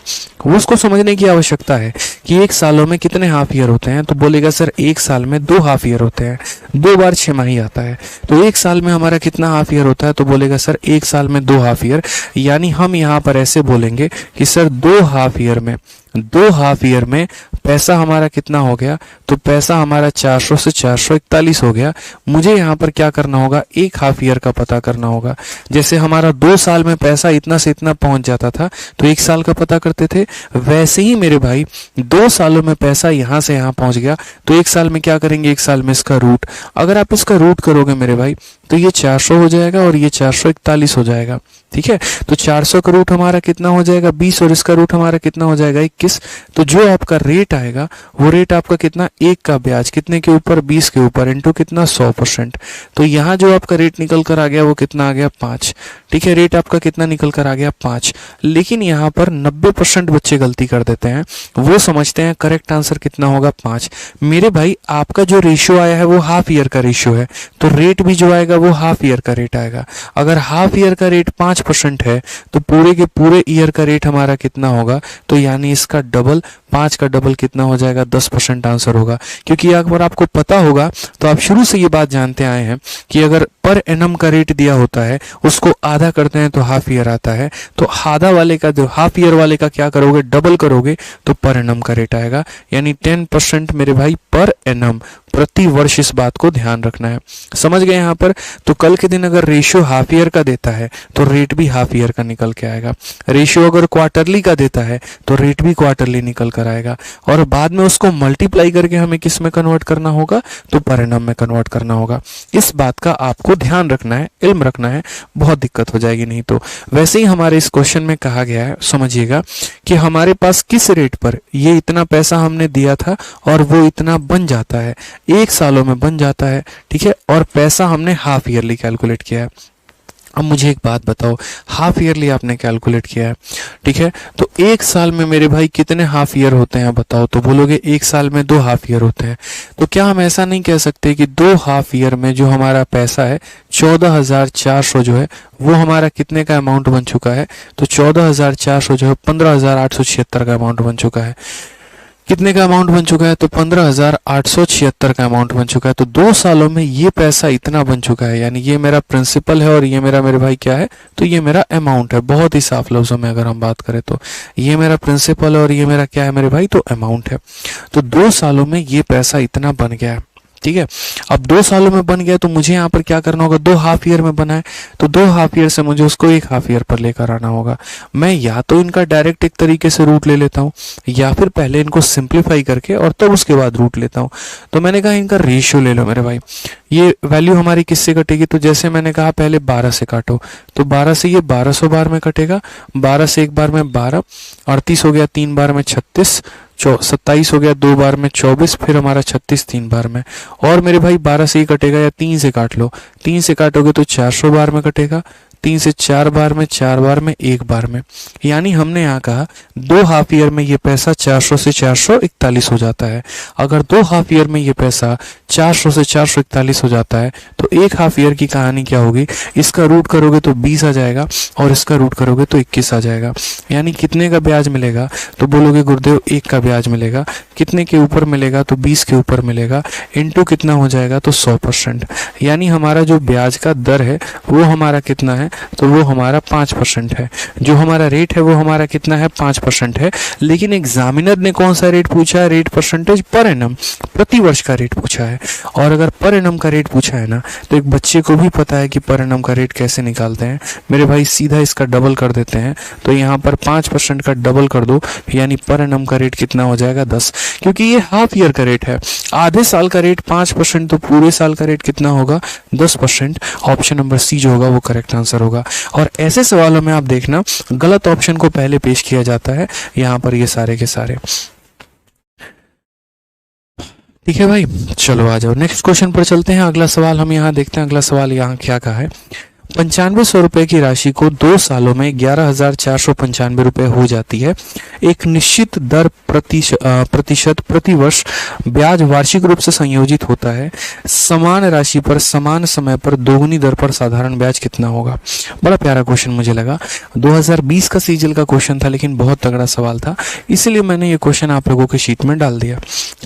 वो उसको समझने की आवश्यकता है कि 1 सालों में कितने हाफ ईयर होते हैं। तो बोलेगा सर 1 साल में 2 हाफ ईयर होते हैं, 2 बार 6 माही आता है, तो 1 साल में हमारा कितना हाफ ईयर होता है, तो बोलेगा सर 1 साल में 2 हाफ ईयर, यानी हम यहाँ पर ऐसे बोलेंगे कि सर 2 हाफ ईयर में पैसा हमारा कितना हो गया, तो पैसा हमारा 400 से 441 हो गया। मुझे यहाँ पर क्या करना होगा, 1 हाफ ईयर का पता करना होगा। जैसे हमारा 2 साल में पैसा इतना से इतना पहुंच जाता था तो 1 साल का पता करते थे, वैसे ही मेरे भाई 2 सालों में पैसा यहाँ से यहाँ पहुंच गया तो 1 साल में क्या करेंगे, 1 साल में इसका रूट, अगर आप इसका रूट करोगे मेरे भाई तो ये 400 हो जाएगा और ये 441 हो जाएगा, ठीक है। तो 400 का रूट हमारा कितना हो जाएगा, 20, और इसका रूट हमारा कितना हो जाएगा, 21। तो जो आपका रेट आएगा वो रेट आपका कितना, 1 का ब्याज कितने के ऊपर, 20 के ऊपर, इंटू कितना, 100%। तो यहाँ जो आपका रेट निकल कर आ गया वो कितना आ गया, 5, ठीक है। रेट आपका कितना निकल कर आ गया, 5। लेकिन यहाँ पर 90% बच्चे गलती कर देते हैं, वो समझते हैं करेक्ट आंसर कितना होगा, 5। मेरे भाई आपका जो रेशियो आया है वो हाफ ईयर का रेशियो है, तो रेट भी जो आएगा वो हाफ ईयर का रेट आएगा। अगर हाफ ईयर का रेट 5% है तो पूरे के पूरे ईयर का रेट हमारा कितना होगा, तो यानी इसका डबल, 5 का डबल कितना हो जाएगा, 10% आंसर होगा। क्योंकि अगर आपको पता होगा तो आप शुरू से ये बात जानते आए हैं कि अगर पर पर एनम का रेट दिया होता है उसको आधा करते हैं तो हाफ ईयर आता है, तो आधा वाले का जो हाफ ईयर वाले का क्या करोगे, डबल करोगे तो पर एनम का रेट आएगा, यानी 10% मेरे भाई पर एनम, प्रति वर्ष। इस बात को ध्यान रखना है, समझ गए यहाँ पर। तो कल के दिन अगर रेशियो हाफ ईयर का देता है तो रेट भी हाफ ईयर का निकल के आएगा, रेशियो अगर क्वार्टरली का देता है तो रेट भी क्वार्टरली निकल कर आएगा, और बाद में उसको मल्टीप्लाई करके हमें किस में कन्वर्ट करना होगा, तो पर एनम में कन्वर्ट करना होगा। इस बात का आपको ध्यान रखना है, इल्म रखना है, बहुत दिक्कत हो जाएगी नहीं तो। वैसे ही हमारे इस क्वेश्चन में कहा गया है, समझिएगा कि हमारे पास किस रेट पर ये इतना पैसा हमने दिया था और वो इतना बन जाता है, 1 सालों में बन जाता है, ठीक है, और पैसा हमने हाफ ईयरली कैलकुलेट किया है। अब मुझे एक बात बताओ, हाफ ईयरली आपने कैलकुलेट किया है, ठीक है, तो 1 साल में मेरे भाई कितने हाफ ईयर होते हैं बताओ, तो बोलोगे 1 साल में 2 हाफ ईयर होते हैं। तो क्या हम ऐसा नहीं कह सकते कि 2 हाफ ईयर में जो हमारा पैसा है 14,400 जो है वो हमारा कितने का अमाउंट बन चुका है, तो 14,400 जो है 15,876 का अमाउंट बन चुका है। कितने का अमाउंट बन चुका है, तो 15,876 का अमाउंट बन चुका है। तो 2 सालों में ये पैसा इतना बन चुका है, यानी ये मेरा प्रिंसिपल है और ये मेरे भाई क्या है, तो ये मेरा अमाउंट है। बहुत ही साफ लफ्जों में अगर हम बात करें तो ये मेरा प्रिंसिपल है और ये मेरा क्या है मेरे भाई, तो अमाउंट है। तो 2 सालों में ये पैसा इतना बन गया है, ठीक है। अब 2 सालों में बन गया तो मुझे यहाँ पर क्या करना होगा, 2 हाफ ईयर में बना है तो 2 हाफ ईयर से मुझे उसको 1 हाफ ईयर पर लेकर आना होगा। मैं या तो इनका डायरेक्ट एक तरीके से रूट ले लेता हूँ या फिर पहले इनको सिंप्लीफाई करके और तब उसके बाद रूट लेता हूँ। तो मैंने कहा इनका रेशियो ले लो मेरे भाई, ये वैल्यू हमारी किससे कटेगी, तो जैसे मैंने कहा पहले 12 से काटो, तो 12 से ये 1200 बार में कटेगा, 12 से एक बार में 12, 38 हो गया 3 बार में 36, 27 हो गया 2 बार में 24, फिर हमारा 36 3 बार में, और मेरे भाई 12 से ही कटेगा या 3 से काट लो, 3 से काटोगे तो 400 बार में कटेगा, 3 से 4 बार में, 4 बार में, 1 बार में, यानी हमने यहाँ कहा 2 हाफ ईयर में ये पैसा 400 से 441 हो जाता है। अगर 2 हाफ ईयर में ये पैसा 400 से 441 हो जाता है तो 1 हाफ ईयर की कहानी क्या होगी, इसका रूट करोगे तो 20 आ जाएगा और इसका रूट करोगे तो 21 आ जाएगा। यानी कितने का ब्याज मिलेगा, तो बोलोगे गुरुदेव 1 का ब्याज मिलेगा, कितने के ऊपर मिलेगा, तो 20 के ऊपर मिलेगा, इनटू कितना हो जाएगा, तो 100%। यानी हमारा जो ब्याज का दर है वो हमारा कितना है, तो वो हमारा 5% है। जो हमारा रेट है वो हमारा कितना है, 5% है। लेकिन एग्जामिनर ने कौन सा रेट पूछा है, रेट परसेंटेज पर एनम, प्रति वर्ष का रेट पूछा है। और अगर पर एनम का रेट पूछा है ना, तो एक बच्चे को भी पता है कि पर एनम का रेट कैसे निकालते हैं मेरे भाई, सीधा इसका डबल कर देते हैं। तो यहाँ पर 5% का डबल कर दो, यानी पर एनम का रेट कितना हो जाएगा, 10, क्योंकि ये हाफ ईयर का रेट है। आधे साल का रेट 5%, तो पूरे साल का रेट कितना होगा, 10%। ऑप्शन नंबर सी जो होगा वो करेक्ट आंसर होगा। और ऐसे सवालों में आप देखना गलत ऑप्शन को पहले पेश किया जाता है, यहाँ पर ये सारे के सारे, ठीक है भाई। चलो आ जाओ नेक्स्ट क्वेश्चन पर चलते हैं। अगला सवाल हम यहाँ देखते हैं। अगला सवाल यहाँ क्या कहा है, 9500 रुपए की राशि को 2 सालों में 11,495 रुपए हो जाती है। एक निश्चित दर प्रतिशत प्रति वर्ष ब्याज वार्षिक रूप से संयोजित होता है। समान राशि पर समान समय पर दोगुनी दर पर साधारण ब्याज कितना होगा। बड़ा प्यारा क्वेश्चन मुझे लगा, 2020 का सीजल का क्वेश्चन था लेकिन बहुत तगड़ा सवाल था, इसलिए मैंने ये क्वेश्चन आप लोगों के शीट में डाल दिया,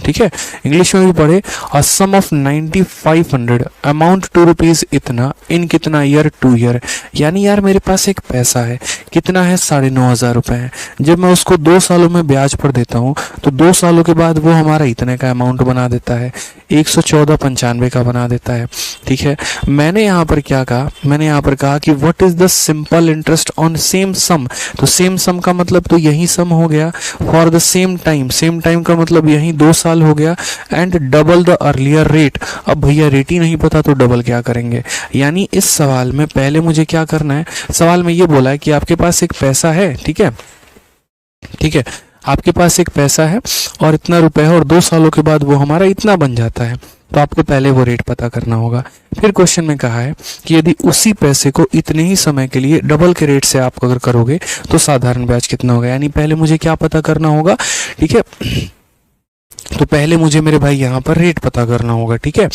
ठीक है। इंग्लिश में भी पढ़े, अ sum of 9500 amount to rupees इतना इन कितना ईयर, 2 ईयर। यानी यार मेरे पास एक पैसा है, कितना है, 9,500 रुपए है। जब मैं उसको 2 सालों में ब्याज पर देता हूँ तो 2 सालों के बाद वो हमारा इतने का अमाउंट बना देता है, 114.95 का बना देता है, ठीक है। मैंने यहाँ पर क्या कहा, मैंने यहाँ पर कहा कि what is the simple interest on same sum. तो सेम सम का मतलब तो यही सम हो गया, for the same time, same time का मतलब यही 2 साल हो गया, and double the earlier rate. अब भैया रेट ही नहीं पता तो डबल क्या करेंगे। यानी इस सवाल में पहले मुझे क्या करना है, सवाल में ये बोला है कि आपके पास एक पैसा है, ठीक है, ठीक है, आपके पास एक पैसा है और इतना रुपए है और 2 सालों के बाद वो हमारा इतना बन जाता है, तो आपको पहले वो रेट पता करना होगा। फिर क्वेश्चन में कहा है कि यदि उसी पैसे को इतने ही समय के लिए डबल के रेट से आप अगर करोगे तो साधारण ब्याज कितना होगा। यानी पहले मुझे क्या पता करना होगा, ठीक है, तो पहले मुझे मेरे भाई यहाँ पर रेट पता करना होगा, ठीक है,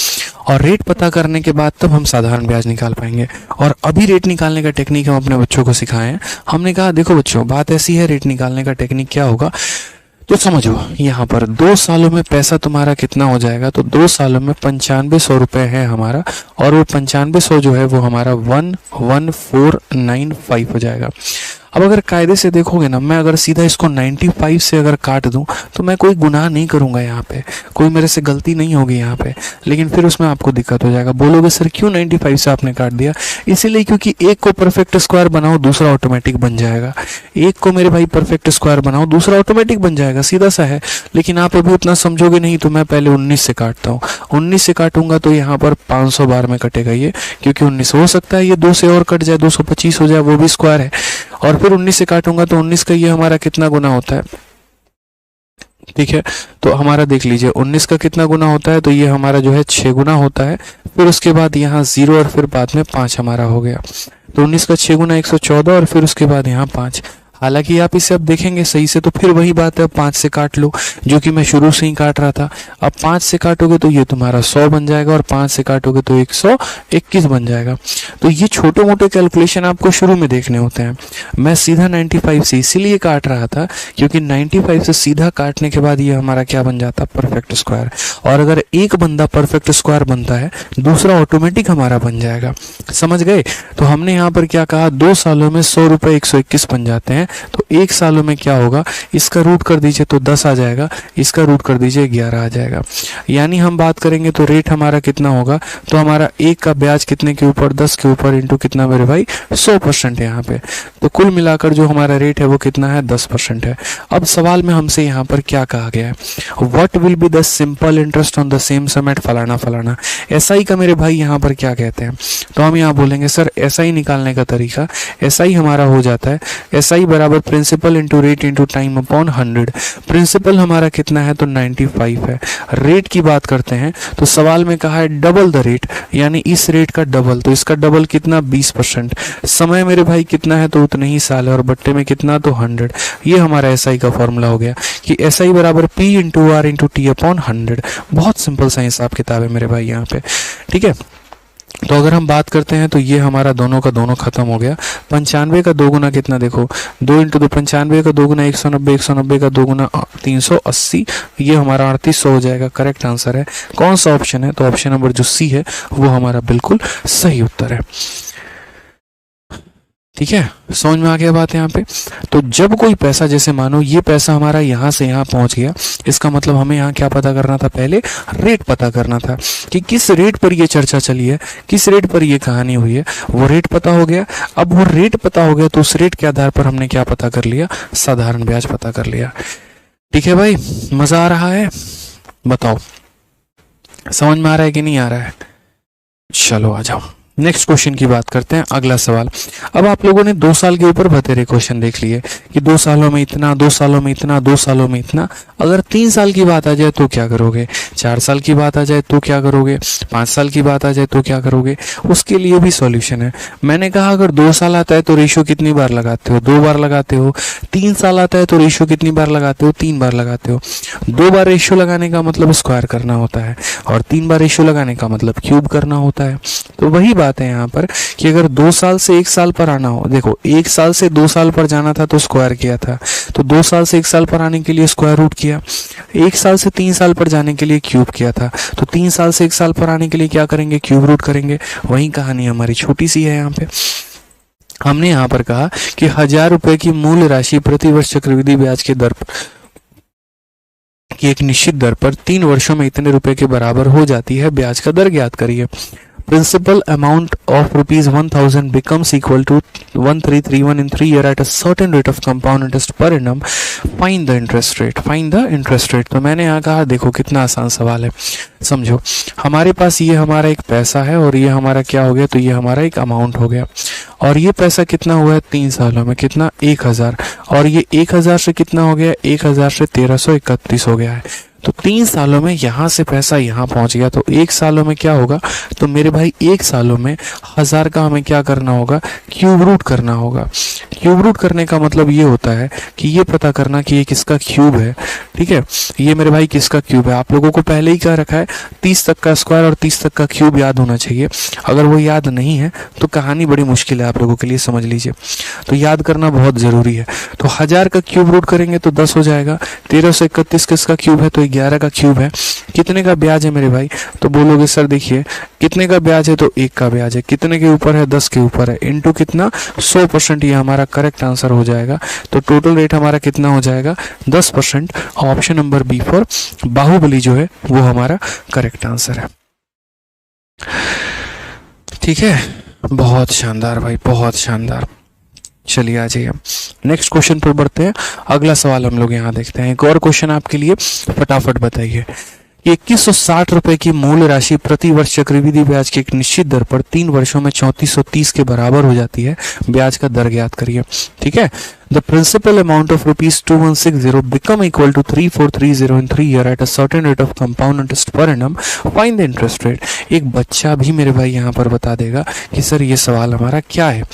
और रेट पता करने के बाद तब हम साधारण ब्याज निकाल पाएंगे। और अभी रेट निकालने का टेक्निक हम अपने बच्चों को सिखाए हैं। हमने कहा देखो बच्चों बात ऐसी है, रेट निकालने का टेक्निक क्या होगा, तो समझो यहाँ पर 2 सालों में पैसा तुम्हारा कितना हो जाएगा, तो 2 सालों में 9500 रुपये है हमारा, और वो 9500 जो है वो हमारा 11495 हो जाएगा। अब अगर कायदे से देखोगे ना, मैं अगर सीधा इसको 95 से अगर काट दूं तो मैं कोई गुनाह नहीं करूंगा, यहाँ पे कोई मेरे से गलती नहीं होगी यहाँ पे, लेकिन फिर उसमें आपको दिक्कत हो जाएगा। बोलोगे सर क्यों 95 से आपने काट दिया? इसीलिए क्योंकि एक को परफेक्ट स्क्वायर बनाओ दूसरा ऑटोमेटिक बन जाएगा, एक को मेरे भाई परफेक्ट स्क्वायर बनाओ दूसरा ऑटोमेटिक बन जाएगा, सीधा सा है। लेकिन आप अभी उतना समझोगे नहीं, तो मैं पहले 19 से काटता हूँ। 19 से काटूंगा तो यहाँ पर 500 बार में कटेगा ये, क्योंकि 19 हो सकता है ये 2 से और कट जाए, 225 हो जाए, वो भी स्क्वायर है। और फिर 19 से काटूंगा तो 19 का ये हमारा कितना गुना होता है, ठीक है। तो हमारा देख लीजिए 19 का कितना गुना होता है, तो ये हमारा जो है 6 गुना होता है। फिर उसके बाद यहाँ 0 और फिर बाद में 5 हमारा हो गया। तो 19 का 6 गुना 114 और फिर उसके बाद यहाँ 5। हालांकि आप इसे अब देखेंगे सही से तो फिर वही बात है, 5 से काट लो, जो कि मैं शुरू से ही काट रहा था। अब 5 से काटोगे तो ये तुम्हारा 100 बन जाएगा, और 5 से काटोगे तो 121 बन जाएगा। तो ये छोटे मोटे कैलकुलेशन आपको शुरू में देखने होते हैं। मैं सीधा 95 से इसीलिए काट रहा था क्योंकि 95 से सीधा काटने के बाद ये हमारा क्या बन जाता है, परफेक्ट स्क्वायर। और अगर एक बंदा परफेक्ट स्क्वायर बनता है, दूसरा ऑटोमेटिक हमारा बन जाएगा। समझ गए? तो हमने यहाँ पर क्या कहा, 2 सालों में 100 रुपये 121 बन जाते हैं। तो 1 सालों में क्या होगा, इसका रूट कर दीजिए तो 10 आ जाएगा, इसका रूट कर दीजिए 11 आ जाएगा। यानी हम बात करेंगे तो रेट हमारा कितना होगा, तो हमारा 1 का ब्याज कितने के ऊपर, 10 के ऊपर इंटू कितना मेरे भाई, 100% है यहाँ पे। तो कुल मिलाकर जो हमारा रेट है वो कितना है, 10% है। अब सवाल में हमसे यहाँ पर क्या कहा गया है, what will be the simple interest on the same sum at फलाना फलाना। SI का मेरे भाई यहाँ पर क्या कहते हैं, तो हम यहाँ बोलेंगे सर SI निकालने का तरीका, SI हमारा हो जाता है SI बराबर principal into rate into time upon 100। Principal हमारा कितना है, तो 95 है। रेट की बात करते हैं तो सवाल में कहा है डबल द रेट, यानी इस रेट का डबल, तो इसका डबल कितना, 20%। समय मेरे भाई कितना है, तो उतने ही साल है, और बट्टे में कितना, तो 100। ये हमारा SI का फॉर्मूला हो गया कि SI बराबर P into R into T upon 100। बहुत सिंपल सा हिसाब किताब है मेरे भाई यहाँ पे, ठीक है। तो अगर हम बात करते हैं तो ये हमारा दोनों का दोनों खत्म हो गया। 95 का 2 गुना कितना, देखो 2 इंटू 2, 95 का 2 गुना 190, 190 का 2 गुना 380, ये हमारा 3800 हो जाएगा। करेक्ट आंसर है। कौन सा ऑप्शन है, तो ऑप्शन नंबर जो सी है वो हमारा बिल्कुल सही उत्तर है। ठीक है, समझ में आ गया बात यहाँ पे। तो जब कोई पैसा, जैसे मानो ये पैसा हमारा यहाँ से यहाँ पहुँच गया, इसका मतलब हमें यहाँ क्या पता करना था, पहले रेट पता करना था कि किस रेट पर ये चर्चा चली है, किस रेट पर ये कहानी हुई है। वो रेट पता हो गया। अब वो रेट पता हो गया तो उस रेट के आधार पर हमने क्या पता कर लिया, साधारण ब्याज पता कर लिया। ठीक है भाई, मजा आ रहा है? बताओ समझ में आ रहा है कि नहीं आ रहा है? चलो आ जाओ, नेक्स्ट क्वेश्चन की बात करते हैं। अगला सवाल, अब आप लोगों ने 2 साल के ऊपर बतेरे क्वेश्चन देख लिए कि 2 सालों में इतना, 2 सालों में इतना, 2 सालों में इतना। अगर 3 साल की बात आ जाए तो क्या करोगे, 4 साल की बात आ जाए तो क्या करोगे, 5 साल की बात आ जाए तो क्या करोगे, उसके लिए भी सॉल्यूशन है। मैंने कहा अगर 2 साल आता है तो रेशियो कितनी बार लगाते हो, 2 बार लगाते हो। 3 साल आता है तो रेशियो कितनी बार लगाते हो, 3 बार लगाते हो। 2 बार रेशियो लगाने का मतलब स्क्वायर करना होता है, और 3 बार रेशियो लगाने का मतलब क्यूब करना होता है। तो वही बात है यहाँ पर कि अगर 2 साल से 1 साल पर आना हो, देखो 1 साल से 2 साल पर जाना था तो स्क्वायर किया था, तो 2 साल से 1 साल पर आने के लिए स्क्वायर रूट किया। 1 साल से 3 साल पर जाने के लिए क्यूब किया था, तो 3 साल से 1 साल पर आने के लिए क्या करेंगे, क्यूब रूट करेंगे। वही कहानी हमारी छोटी सी है यहाँ पे। हमने यहाँ पर कहा कि 1000 रुपए की मूल राशि प्रति वर्ष चक्रवृद्धि ब्याज के दर की एक निश्चित दर पर 3 वर्षों में इतने रुपए के बराबर हो जाती है। ब्याज का दर ज्ञात करिए। Principal amount of rupees 1000 becomes equal to 1331 in 3 years at a certain rate of compound interest per annum. Find the interest rate. Find the interest rate. तो मैंने यहाँ कहा देखो कितना आसान सवाल है। समझो, हमारे पास ये हमारा एक पैसा है और ये हमारा क्या हो गया, तो ये हमारा एक अमाउंट हो गया। और ये पैसा कितना हुआ है 3 सालों में, कितना 1000, और ये 1000 से कितना हो गया, 1000 से 1331 हो गया है। तो 3 सालों में यहाँ से पैसा यहाँ पहुँच गया। तो 1 सालों में क्या होगा, तो मेरे भाई 1 सालों में 1000 का हमें क्या करना होगा, क्यूब रूट करना होगा। क्यूब रूट करने का मतलब ये होता है कि ये पता करना कि ये किसका क्यूब है। ठीक है, ये मेरे भाई किसका क्यूब है। आप लोगों को पहले ही क्या रखा है, 30 तक का स्क्वायर और 30 तक का क्यूब याद होना चाहिए। अगर वो याद नहीं है तो कहानी बड़ी मुश्किल है आप लोगों के लिए, समझ लीजिए। तो याद करना बहुत ज़रूरी है। तो 1000 का क्यूब रूट करेंगे तो 10 हो जाएगा। 1331 किसका क्यूब है, तो 11 का क्यूब है। कितने का ब्याज है मेरे भाई, तो बोलोगे सर देखिए कितने का ब्याज है, तो 1 का ब्याज है। कितने के ऊपर है, 10 के ऊपर है, इनटू कितना 100%, ये हमारा करेक्ट आंसर हो जाएगा। तो टोटल रेट हमारा कितना हो जाएगा, 10%। Option number B for Baahubali जो है वो हमारा करेक्ट आंसर है। ठीक है, बहुत शानदार भाई, बहुत शानदार। चलिए आ जाइए नेक्स्ट क्वेश्चन पर बढ़ते हैं। अगला सवाल हम लोग यहाँ देखते हैं। एक और क्वेश्चन आपके लिए, फटाफट बताइए। 2160 रुपए की मूल राशि प्रति वर्ष चक्रवृद्धि ब्याज की एक निश्चित दर पर 3 वर्षों में 3430 के बराबर हो जाती है। ब्याज का दर ज्ञात करिए। ठीक है, the principal amount of rupees 2160 become equal to 3430 in 3 years at a certain rate of compound interest per annum. Find the interest rate. एक बच्चा भी मेरे भाई यहाँ पर बता देगा कि सर ये सवाल हमारा क्या है।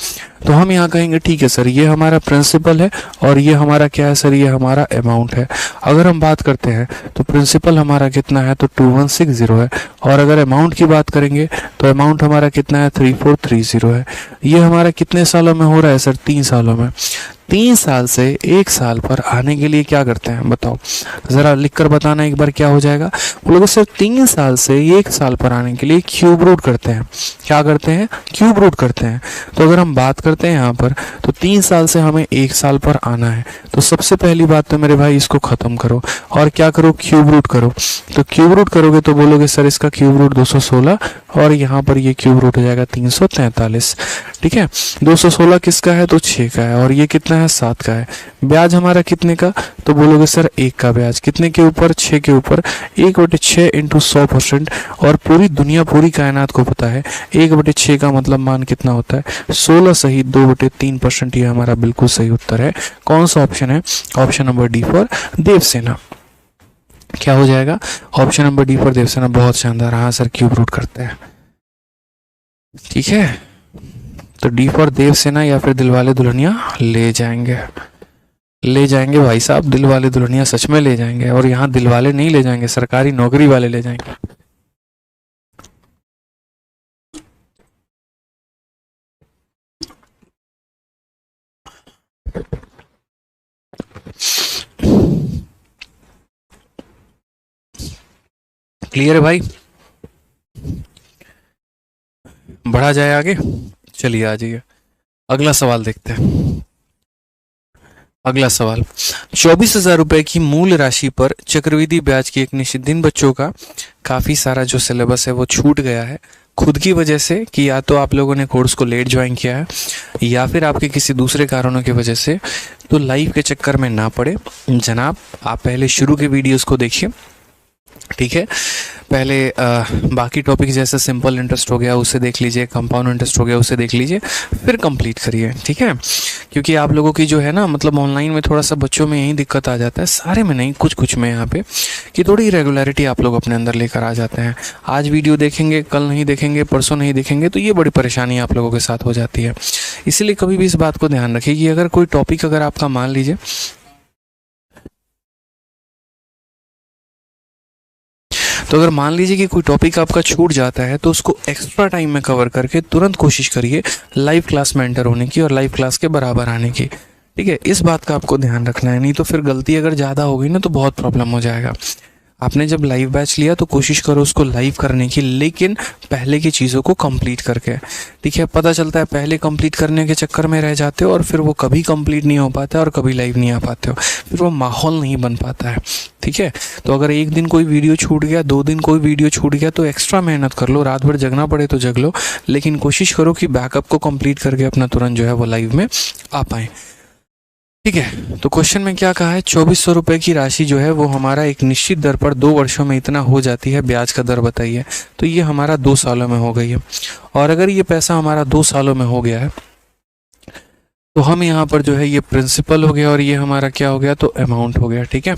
तो हम यहाँ कहेंगे ठीक है सर, ये हमारा प्रिंसिपल है और ये हमारा क्या है सर, ये हमारा अमाउंट है। अगर हम बात करते हैं तो प्रिंसिपल हमारा कितना है, तो 2160 है। और अगर अमाउंट की बात करेंगे तो अमाउंट हमारा कितना है, 3430 है। ये हमारा कितने सालों में हो रहा है सर, 3 सालों में। 3 साल से 1 साल पर आने के लिए क्या करते हैं बताओ, जरा लिखकर बताना एक बार क्या हो जाएगा। बोलोगे सर 3 साल से 1 साल पर आने के लिए क्यूब रूट करते हैं। क्या करते हैं, क्यूब रूट करते हैं। तो अगर हम बात करते हैं यहाँ पर, तो 3 साल से हमें 1 साल पर आना है। तो सबसे पहली बात तो मेरे भाई इसको खत्म करो और क्या करो, क्यूब रूट करो। तो क्यूब रूट करोगे तो बोलोगे सर इसका क्यूब रूट 216 और यहाँ पर ये क्यूब रूट हो जाएगा 343। ठीक है, 216 किसका है, तो 6 का है। और ये कितना है, 7 का है। ब्याज हमारा कितने का, तो बोलोगे सर 1 का ब्याज। कितने के ऊपर, 6 के ऊपर। 1/6 इंटू 100%। और पूरी दुनिया, पूरी कायनात को पता है 1/6 का मतलब मान कितना होता है, 16 सही 2/3%। ये हमारा बिल्कुल सही उत्तर है। कौन सा ऑप्शन है, option number D for Devasena. क्या हो जाएगा, option number D for Devasena. बहुत शानदार, हाँ सर क्यूब रूट करते हैं। ठीक है, तो डी फॉर देवसेना या फिर दिलवाले दुल्हनिया ले जाएंगे, ले जाएंगे भाई साहब, दिलवाले दुल्हनिया सच में ले जाएंगे। और यहाँ दिलवाले नहीं ले जाएंगे, सरकारी नौकरी वाले ले जाएंगे। क्लियर है भाई, बढ़ा जाए आगे। चलिए आ जाइए अगला सवाल देखते हैं। अगला सवाल, 24,000 रुपए की मूल राशि पर चक्रवृद्धि ब्याज की एक निश्चित दिन। बच्चों का काफी सारा जो सिलेबस है वो छूट गया है खुद की वजह से, कि या तो आप लोगों ने कोर्स को लेट ज्वाइन किया है या फिर आपके किसी दूसरे कारणों की वजह से। तो लाइव के चक्कर में ना पड़े जनाब, आप पहले शुरू के वीडियोस को देखिए। ठीक है, पहले बाकी टॉपिक जैसे सिंपल इंटरेस्ट हो गया उसे देख लीजिए, कंपाउंड इंटरेस्ट हो गया उसे देख लीजिए, फिर कंप्लीट करिए। ठीक है, क्योंकि आप लोगों की जो है ना, मतलब ऑनलाइन में थोड़ा सा बच्चों में यही दिक्कत आ जाता है, सारे में नहीं, कुछ कुछ में यहाँ पे, कि थोड़ी इरेगुलरिटी आप लोग अपने अंदर लेकर आ जाते हैं। आज वीडियो देखेंगे, कल नहीं देखेंगे, परसों नहीं देखेंगे, तो ये बड़ी परेशानी आप लोगों के साथ हो जाती है। इसीलिए कभी भी इस बात को ध्यान रखिए कि अगर कोई टॉपिक अगर आपका मान लीजिए, तो अगर मान लीजिए कि कोई टॉपिक आपका छूट जाता है तो उसको एक्स्ट्रा टाइम में कवर करके तुरंत कोशिश करिए लाइव क्लास में एंटर होने की और लाइव क्लास के बराबर आने की। ठीक है, इस बात का आपको ध्यान रखना है, नहीं तो फिर गलती अगर ज़्यादा हो गई ना तो बहुत प्रॉब्लम हो जाएगा। आपने जब लाइव बैच लिया तो कोशिश करो उसको लाइव करने की, लेकिन पहले की चीज़ों को कंप्लीट करके। ठीक है, पता चलता है पहले कंप्लीट करने के चक्कर में रह जाते हो और फिर वो कभी कंप्लीट नहीं हो पाता और कभी लाइव नहीं आ पाते हो, फिर वो माहौल नहीं बन पाता है। ठीक है, तो अगर एक दिन कोई वीडियो छूट गया, 2 दिन कोई वीडियो छूट गया, तो एक्स्ट्रा मेहनत कर लो, रात भर जगना पड़े तो जग लो, लेकिन कोशिश करो कि बैकअप को कंप्लीट करके अपना तुरंत जो है वो लाइव में आ पाएँ। ठीक है, तो क्वेश्चन में क्या कहा है, 2400 रुपए की राशि जो है वो हमारा एक निश्चित दर पर 2 वर्षों में इतना हो जाती है, ब्याज का दर बताइए। तो ये हमारा 2 सालों में हो गई है। और अगर ये पैसा हमारा 2 सालों में हो गया है तो हम यहाँ पर जो है ये प्रिंसिपल हो गया और ये हमारा क्या हो गया, तो अमाउंट हो गया। ठीक है,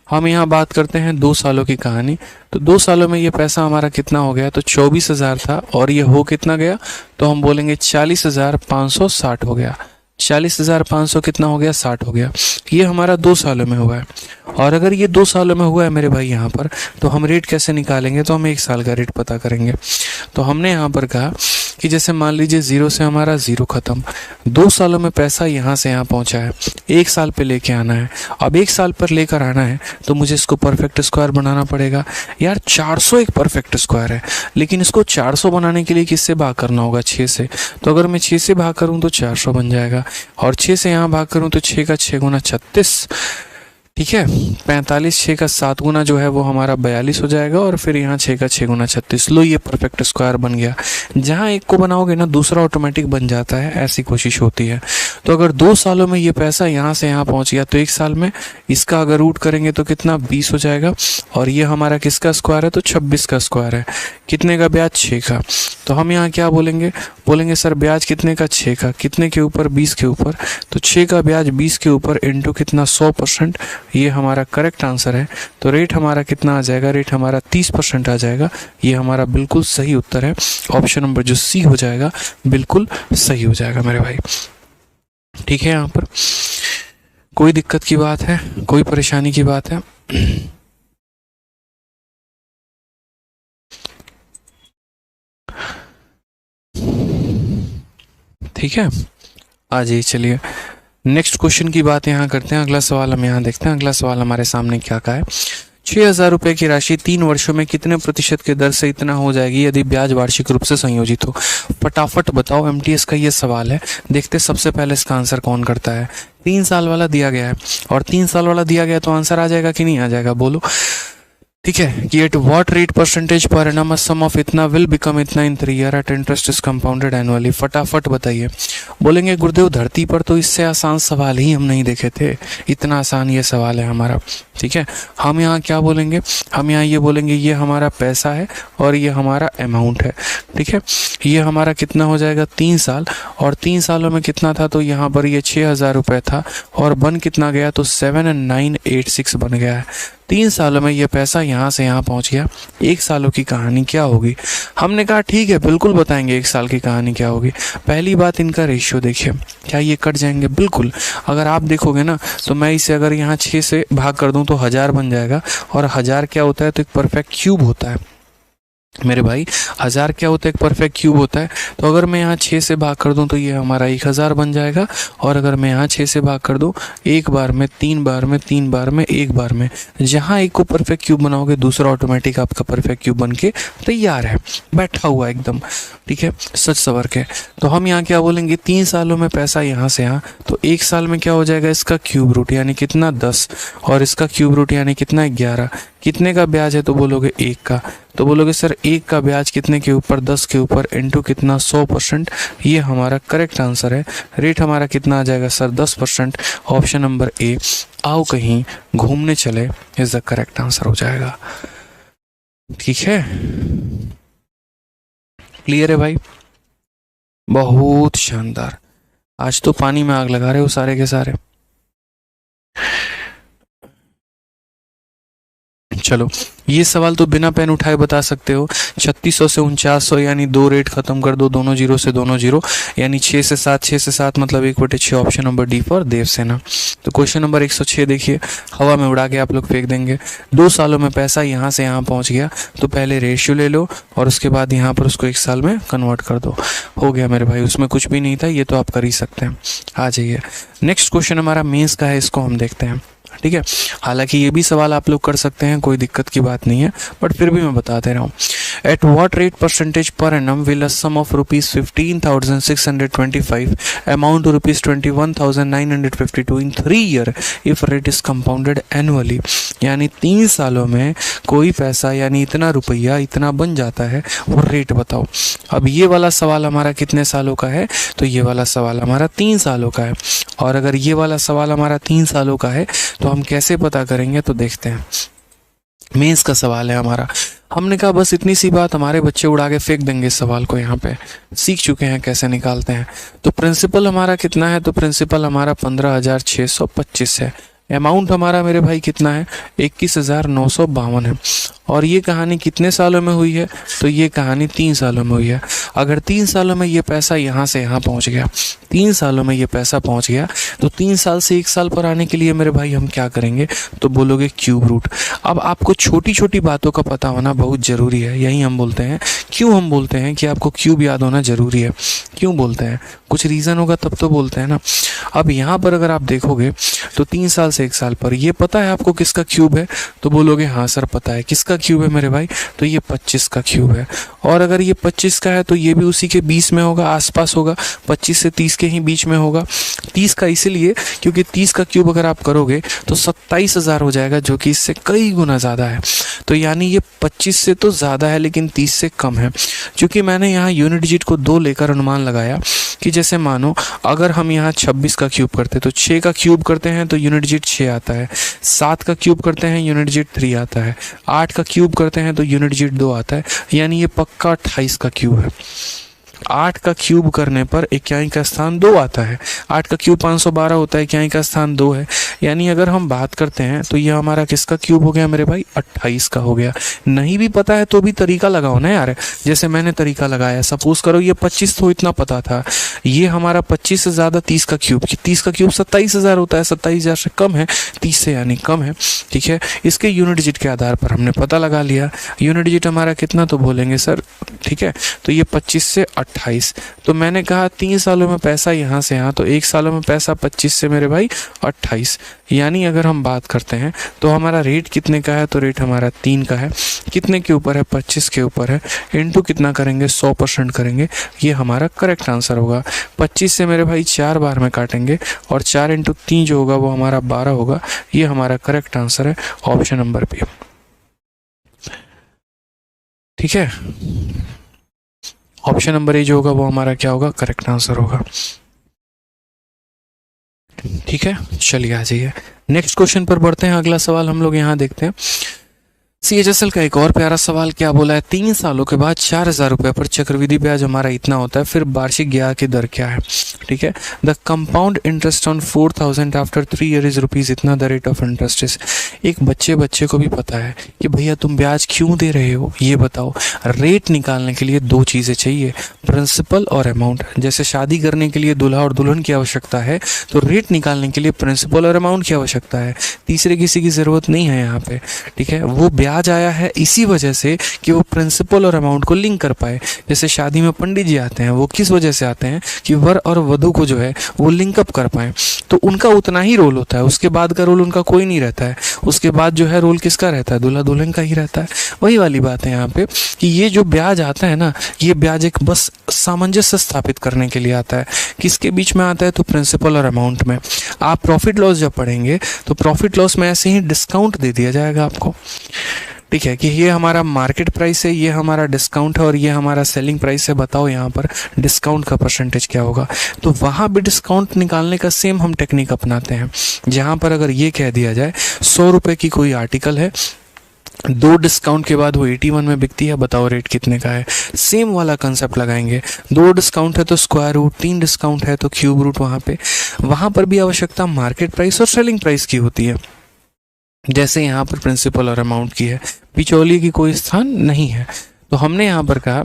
हम यहाँ बात करते हैं 2 सालों की कहानी। तो 2 सालों में ये पैसा हमारा कितना हो गया, तो 24,000 था और ये हो कितना गया, तो हम बोलेंगे 40,560 हो गया। 40,500 कितना हो गया, 60 हो गया। ये हमारा 2 सालों में हुआ है। और अगर ये 2 सालों में हुआ है मेरे भाई यहाँ पर, तो हम रेट कैसे निकालेंगे, तो हम 1 साल का रेट पता करेंगे। तो हमने यहाँ पर कहा कि जैसे मान लीजिए 0 से हमारा 0 खत्म, 2 सालों में पैसा यहाँ से यहाँ पहुँचा है, 1 साल पे लेके आना है। अब 1 साल पर लेकर आना है तो मुझे इसको परफेक्ट स्क्वायर बनाना पड़ेगा। यार 400 एक परफेक्ट स्क्वायर है, लेकिन इसको 400 बनाने के लिए किससे भाग करना होगा, 6 से। तो अगर मैं 6 से भाग करूँ तो 400 बन जाएगा, और 6 से यहाँ भाग करूँ तो 6 का 6 गुना 36, ठीक है। 45, 6 का 7 गुना जो है वो हमारा 42 हो जाएगा, और फिर यहाँ 6 का 6 गुना 36। लो ये परफेक्ट स्क्वायर बन गया। जहाँ एक को बनाओगे ना दूसरा ऑटोमेटिक बन जाता है, ऐसी कोशिश होती है। तो अगर 2 सालों में ये पैसा यहाँ से यहाँ पहुँच गया, तो 1 साल में इसका अगर रूट करेंगे तो कितना, 20 हो जाएगा। और ये हमारा किसका स्क्वायर है, तो 26 का स्क्वायर है। कितने का ब्याज, 6 का। तो हम यहाँ क्या बोलेंगे, बोलेंगे सर ब्याज कितने का, 6 का। कितने के ऊपर, 20 के ऊपर। तो 6 का ब्याज 20 के ऊपर इंटू कितना, 100%। ये हमारा करेक्ट आंसर है। तो रेट हमारा कितना आ जाएगा, रेट हमारा 30% आ जाएगा। ये हमारा बिल्कुल सही उत्तर है। ऑप्शन नंबर जो सी हो जाएगा बिल्कुल सही हो जाएगा मेरे भाई। ठीक है, यहाँ पर कोई दिक्कत की बात है, कोई परेशानी की बात है? ठीक है, आ जाइए। चलिए नेक्स्ट क्वेश्चन की बात यहाँ करते हैं। अगला सवाल हम यहाँ देखते हैं। अगला सवाल हमारे सामने क्या का है, 6,000 रुपये की राशि 3 वर्षों में कितने प्रतिशत के दर से इतना हो जाएगी यदि ब्याज वार्षिक रूप से संयोजित हो। फटाफट बताओ, एमटीएस का ये सवाल है। देखते सबसे पहले इसका आंसर कौन करता है। 3 साल वाला दिया गया है, और 3 साल वाला दिया गया तो आंसर आ जाएगा कि नहीं आ जाएगा, बोलो। ठीक है, कि at what rate percentage per annum sum of इतना विल बिकम इतना in 3 year at interest is compounded annually. फटाफट बताइए। बोलेंगे गुरुदेव धरती पर तो इससे आसान सवाल ही हम नहीं देखे थे, इतना आसान ये सवाल है हमारा। ठीक है, हम यहाँ क्या बोलेंगे, हम यहाँ ये बोलेंगे ये हमारा पैसा है और ये हमारा अमाउंट है। ठीक है, ये हमारा कितना हो जाएगा, 3 साल, और 3 सालों में कितना था, तो यहाँ पर ये 6,000 रुपये था, और बन कितना गया, तो 7,986 बन गया है। 3 सालों में ये पैसा यहाँ से यहाँ पहुँच गया। 1 सालों की कहानी क्या होगी। हमने कहा ठीक है बिल्कुल बताएंगे 1 साल की कहानी क्या होगी। पहली बात, इनका रेशियो देखिए, क्या ये कट जाएंगे, बिल्कुल। अगर आप देखोगे ना तो मैं इसे अगर यहाँ 6 से भाग कर दूं तो 1000 बन जाएगा, और 1000 क्या होता है, तो एक परफेक्ट क्यूब होता है मेरे भाई। 1000 क्या होता है, एक परफेक्ट क्यूब होता है। तो अगर मैं यहाँ 6 से भाग कर दूं तो ये हमारा 1000 बन जाएगा, और अगर मैं यहाँ 6 से भाग कर दूं, 1 बार में, 3 बार में, 3 बार में, 1 बार में, जहाँ एक को परफेक्ट क्यूब बनाओगे दूसरा ऑटोमेटिक आपका परफेक्ट क्यूब बन के तैयार है, बैठा हुआ एकदम। ठीक है, सच सवर के। तो हम यहाँ क्या बोलेंगे, 3 सालों में पैसा यहाँ से यहाँ, तो 1 साल में क्या हो जाएगा, इसका क्यूब रूट यानी कितना, 10, और इसका क्यूब रूट यानी कितना, 11। कितने का ब्याज है, तो बोलोगे 1 का। तो बोलोगे सर 1 का ब्याज कितने के ऊपर, 10 के ऊपर, इंटू कितना, 100%। ये हमारा करेक्ट आंसर है। रेट हमारा कितना आ जाएगा सर, 10%। ऑप्शन नंबर ए, आओ कहीं घूमने चले, इज द करेक्ट आंसर हो जाएगा। ठीक है, क्लियर है भाई, बहुत शानदार। आज तो पानी में आग लगा रहे हो सारे के सारे। चलो, ये सवाल तो बिना पेन उठाए बता सकते हो। 3600 से 4900 यानी 2 रेट खत्म कर दो, दोनों जीरो से दोनों जीरो, यानी 6 से 7, 6 से 7 मतलब 1/6। Option number D for Devasena. तो क्वेश्चन नंबर 106 देखिए, हवा में उड़ा के आप लोग फेंक देंगे। 2 सालों में पैसा यहाँ से यहाँ पहुँच गया, तो पहले रेशियो ले लो और उसके बाद यहाँ पर उसको 1 साल में कन्वर्ट कर दो। हो गया मेरे भाई, उसमें कुछ भी नहीं था, ये तो आप कर ही सकते हैं। आ जाइए, नेक्स्ट क्वेश्चन हमारा मेंस का है, इसको हम देखते हैं। ठीक है, हालांकि ये भी सवाल आप लोग कर सकते हैं, कोई दिक्कत की बात नहीं है, बट फिर भी मैं बता दे रहा हूँ। At what rate percentage per annum will a sum of ₹15,625 amount to ₹21,952 in 3 year if rate is compounded annually. यानी 3 सालों में कोई पैसा यानी इतना रुपया इतना बन जाता है, वो रेट बताओ। अब ये वाला सवाल हमारा कितने सालों का है, तो ये वाला सवाल हमारा 3 सालों का है। और अगर ये वाला सवाल हमारा 3 सालों का है तो हम कैसे पता करेंगे, तो देखते हैं। मेंस का सवाल है हमारा। हमने कहा बस इतनी सी बात, हमारे बच्चे उड़ा के फेंक देंगे इस सवाल को, यहाँ पे सीख चुके हैं कैसे निकालते हैं। तो प्रिंसिपल हमारा कितना है, तो प्रिंसिपल हमारा 15,625 है। अमाउंट हमारा मेरे भाई कितना है, 21,952 है। और ये कहानी कितने सालों में हुई है, तो ये कहानी 3 सालों में हुई है। अगर 3 सालों में ये पैसा यहाँ से यहाँ पहुँच गया, 3 सालों में ये पैसा पहुँच गया, तो 3 साल से 1 साल पर आने के लिए मेरे भाई हम क्या करेंगे, तो बोलोगे क्यूब रूट। अब आपको छोटी छोटी बातों का पता होना बहुत ज़रूरी है। यही हम बोलते हैं, क्यों हम बोलते हैं कि आपको क्यूब याद होना ज़रूरी है। क्यों बोलते हैं, कुछ रीज़न होगा तब तो बोलते हैं ना। अब यहाँ पर अगर आप देखोगे तो 3 साल से 1 साल पर ये पता है आपको किसका क्यूब है, तो बोलोगे हाँ सर पता है। किसका क्यूब है मेरे भाई, तो ये 25 का क्यूब है। और अगर ये 25 का है तो ये भी उसी के 20 में होगा, आसपास होगा, 25 से 30 के ही बीच में होगा। 30 का इसीलिए क्योंकि 30 का क्यूब अगर आप करोगे तो 27,000 हो जाएगा, जो कि इससे कई गुना ज़्यादा है। तो यानी ये 25 से तो ज़्यादा है लेकिन 30 से कम है। क्योंकि मैंने यहाँ यूनिट डिजिट को 2 लेकर अनुमान लगाया कि जैसे मानो अगर हम यहाँ 26 का क्यूब करते तो 6 का क्यूब करते हैं तो यूनिट डिजिट 6 आता है, 7 का क्यूब करते हैं यूनिट डिजिट 3 आता है, 8 का क्यूब करते हैं तो यूनिट डिजिट 2 आता है। यानी ये पक्का 28 का क्यूब है। 8 का क्यूब करने पर इक्याई का स्थान 2 आता है। 8 का क्यूब 512 होता है, इक्याई का स्थान 2 है। यानी अगर हम बात करते हैं तो ये हमारा किसका क्यूब हो गया मेरे भाई, 28 का हो गया। नहीं भी पता है तो भी तरीका लगाओ ना यार, जैसे मैंने तरीका लगाया। सपोज करो ये 25 तो इतना पता था, ये हमारा 25 से ज़्यादा 30 का क्यूब, 30 का क्यूब 27,000 होता है, 27,000 से कम है, 30 से यानी कम है। ठीक है, इसके यूनिट डिजिट के आधार पर हमने पता लगा लिया। यूनिट डिजिट हमारा कितना, तो बोलेंगे सर ठीक है, तो ये 25 से 28। तो मैंने कहा 3 सालों में पैसा यहाँ से यहाँ, तो 1 सालों में पैसा 25 से मेरे भाई 28। यानी अगर हम बात करते हैं तो हमारा रेट कितने का है, तो रेट हमारा 3 का है। कितने के ऊपर है, 25 के ऊपर है। इनटू कितना करेंगे, 100% करेंगे। ये हमारा करेक्ट आंसर होगा। 25 से मेरे भाई 4 बार में काटेंगे और 4 × 3 जो होगा वो हमारा 12 होगा। ये हमारा करेक्ट आंसर है, ऑप्शन नंबर बी। ठीक है, ऑप्शन नंबर ए जो होगा वो हमारा क्या होगा, करेक्ट आंसर होगा। ठीक है, चलिए आ जाइए नेक्स्ट क्वेश्चन पर बढ़ते हैं। अगला सवाल हम लोग यहाँ देखते हैं। CHSL का एक और प्यारा सवाल क्या बोला है, 3 सालों के बाद 4,000 रुपये पर चक्रवृद्धि ब्याज हमारा इतना होता है, फिर वार्षिक ब्याज की दर क्या है। ठीक है, the compound interest on 4,000 after 3 year is rupees इतना, the rate of interest is. एक बच्चे को भी पता है कि भैया तुम ब्याज क्यों दे रहे हो, ये बताओ। रेट निकालने के लिए 2 चीज़ें चाहिए, प्रिंसिपल और अमाउंट। जैसे शादी करने के लिए दूल्हा और दुल्हन की आवश्यकता है, तो रेट निकालने के लिए प्रिंसिपल और अमाउंट की आवश्यकता है। तीसरे किसी की ज़रूरत नहीं है यहाँ पे। ठीक है, वो ब्याज आया है इसी वजह से कि वो प्रिंसिपल और अमाउंट को लिंक कर पाए। जैसे शादी में पंडित जी आते हैं, वो किस वजह से आते हैं कि वर और वधू को जो है वो लिंकअप कर पाए। तो उनका उतना ही रोल होता है, उसके बाद का रोल उनका कोई नहीं रहता है। उसके बाद जो है रोल किसका रहता है, दूल्हा दुल्हन का ही रहता है। वही वाली बात है यहाँ पे कि ये जो ब्याज आता है ना, ये ब्याज एक बस सामंजस्य स्थापित करने के लिए आता है। किसके बीच में आता है, तो प्रिंसिपल और अमाउंट में। आप प्रॉफिट लॉस जब पढ़ेंगे तो प्रॉफिट लॉस में ऐसे ही डिस्काउंट दे दिया जाएगा आपको। ठीक है, कि ये हमारा मार्केट प्राइस है, ये हमारा डिस्काउंट है और ये हमारा सेलिंग प्राइस है। बताओ यहाँ पर डिस्काउंट का परसेंटेज क्या होगा। तो वहाँ भी डिस्काउंट निकालने का सेम हम टेक्निक अपनाते हैं। जहाँ पर अगर ये कह दिया जाए 100 रुपये की कोई आर्टिकल है, 2 डिस्काउंट के बाद वो 81 में बिकती है, बताओ रेट कितने का है। सेम वाला कंसेप्ट लगाएंगे। 2 डिस्काउंट है तो स्क्वायर रूट, 3 डिस्काउंट है तो क्यूब रूट। वहाँ पर भी आवश्यकता मार्केट प्राइस और सेलिंग प्राइस की होती है, जैसे यहाँ पर प्रिंसिपल और अमाउंट की है। बिचौलिए की कोई स्थान नहीं है। तो हमने यहाँ पर कहा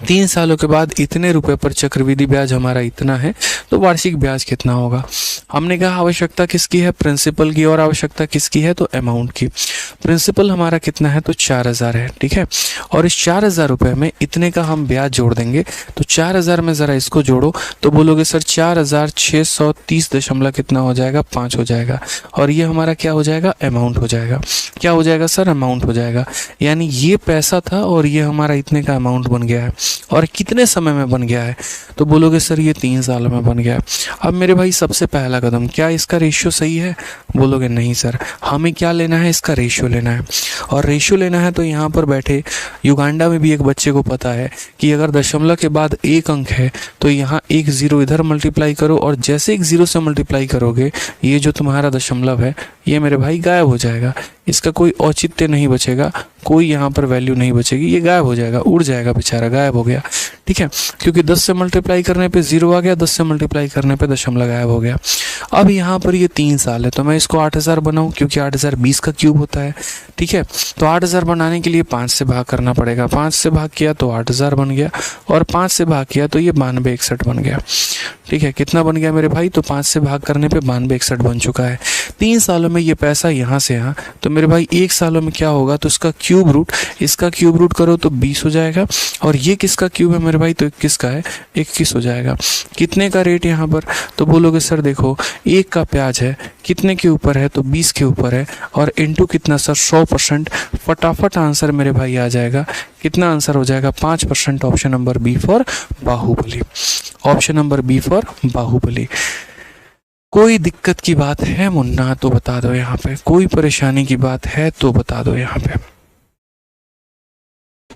3 सालों के बाद इतने रुपए पर चक्रवृद्धि ब्याज हमारा इतना है, तो वार्षिक ब्याज कितना होगा। हमने कहा आवश्यकता किसकी है, प्रिंसिपल की, और आवश्यकता किसकी है, तो अमाउंट की। प्रिंसिपल हमारा कितना है, तो 4,000 है। ठीक है, और इस 4,000 रुपये में इतने का हम ब्याज जोड़ देंगे। तो 4,000 में ज़रा इसको जोड़ो तो बोलोगे सर 4,630 दशमलव कितना हो जाएगा, 5 हो जाएगा। और ये हमारा क्या हो जाएगा, अमाउंट हो जाएगा। क्या हो जाएगा सर, अमाउंट हो जाएगा। यानी ये पैसा था और ये हमारा इतने का अमाउंट बन गया है। और कितने समय में बन गया है, तो बोलोगे सर ये 3 सालों में बन गया है। अब मेरे भाई सबसे पहला कदम, क्या इसका रेशियो सही है, बोलोगे नहीं सर। हमें क्या लेना है, इसका रेशियो लेना है। और रेशियो लेना है तो यहाँ पर बैठे युगांडा में भी एक बच्चे को पता है कि अगर दशमलव के बाद 1 अंक है तो यहाँ 1 0 इधर मल्टीप्लाई करो, और जैसे 1 0 से मल्टीप्लाई करोगे ये जो तुम्हारा दशमलव है ये मेरे भाई गायब हो जाएगा। इसका कोई औचित्य नहीं बचेगा, कोई यहाँ पर वैल्यू नहीं बचेगी, ये गायब हो जाएगा, उड़ जाएगा बेचारा, गायब हो गया। ठीक है, क्योंकि 10 से मल्टीप्लाई करने पे 0 आ गया, 10 से मल्टीप्लाई करने पे दशमलव गायब हो गया। अब यहाँ पर ये 3 साल है तो मैं इसको 8000 बनाऊँ, क्योंकि 8000 20 का क्यूब होता है। ठीक है, तो 8000 बनाने के लिए 5 से भाग करना पड़ेगा। 5 से भाग किया तो 8000 बन गया, और 5 से भाग किया तो ये 9261 बन गया। ठीक है, कितना बन गया मेरे भाई? तो 5 से भाग करने पे 9261 बन चुका है। 3 सालों में ये पैसा यहाँ से यहाँ, तो मेरे भाई 1 सालों में क्या होगा? तो इसका क्यूब रूट, इसका क्यूब रूट करो तो 20 हो जाएगा, और ये किसका क्यूब है मेरे भाई? तो 21 का है, 21 हो जाएगा। कितने का रेट यहाँ पर? तो बोलोगे सर देखो, 1 का प्याज है, कितने के ऊपर है? तो 20 के ऊपर है, और इनटू कितना सर? 100%। फटाफट आंसर मेरे भाई आ जाएगा। कितना आंसर हो जाएगा? 5%। Option number B for Baahubali. Option number B for Baahubali. कोई दिक्कत की बात है मुन्ना तो बता दो यहाँ पे, कोई परेशानी की बात है तो बता दो यहाँ पे।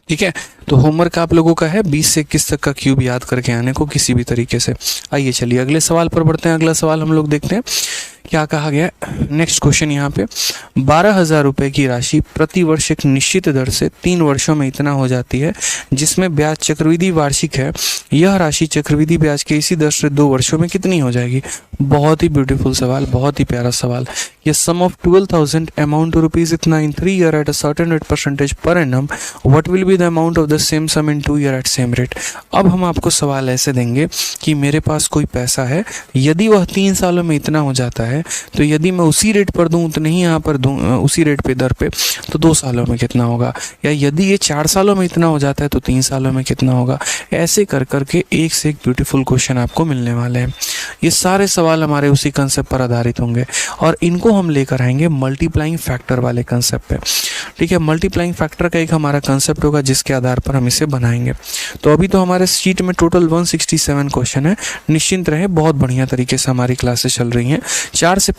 ठीक है, तो होमवर्क आप लोगों का है 20 से 21 तक का क्यूब याद करके आने को किसी भी तरीके से। आइए चलिए अगले सवाल पर बढ़ते हैं। अगला सवाल हम लोग देखते हैं क्या कहा गया। नेक्स्ट क्वेश्चन यहाँ पे, 12,000 रुपए की राशि प्रति वर्ष एक निश्चित दर से 3 वर्षों में इतना हो जाती है जिसमें ब्याज चक्रवृद्धि वार्षिक है। यह राशि चक्रवृद्धि ब्याज के इसी दर से 2 वर्षों में कितनी हो जाएगी? बहुत ही ब्यूटीफुल सवाल, बहुत ही प्यारा सवाल। ये sum of 12,000 amount to rupees इतना in 3 year at a certain rate percentage per annum, what will be the amount of the same sum in 2 year at same rate. अब हम आपको सवाल ऐसे देंगे कि मेरे पास कोई पैसा है, यदि वह 3 सालों में इतना हो जाता है, तो यदि मैं उसी रेट पर दूं तो नहीं यहाँ पर दूं उसी रेट पे दर पे, तो 2 सालों में कितना होगा? या यदि ये 4 सालों में इतना हो जाता है तो 3 सालों में कितना होगा? ऐसे कर करके एक से एक ब्यूटीफुल क्वेश्चन आपको मिलने वाले हैं। ये सारे सवाल हमारे उसी कंसेप्ट पर आधारित होंगे, और इनको हम लेकर आएंगे मल्टीप्लाइंग फैक्टर वाले कंसेप्ट पे। ठीक है, मल्टीप्लाइंग फैक्टर का एक हमारा कंसेप्ट होगा जिसके आधार पर हम इसे बनाएंगे। तो अभी तो हमारे शीट में टोटल 167 क्वेश्चन है। निश्चिंत रहे, बहुत बढ़िया तरीके से हमारी क्लासेस चल रही हैं। 4 से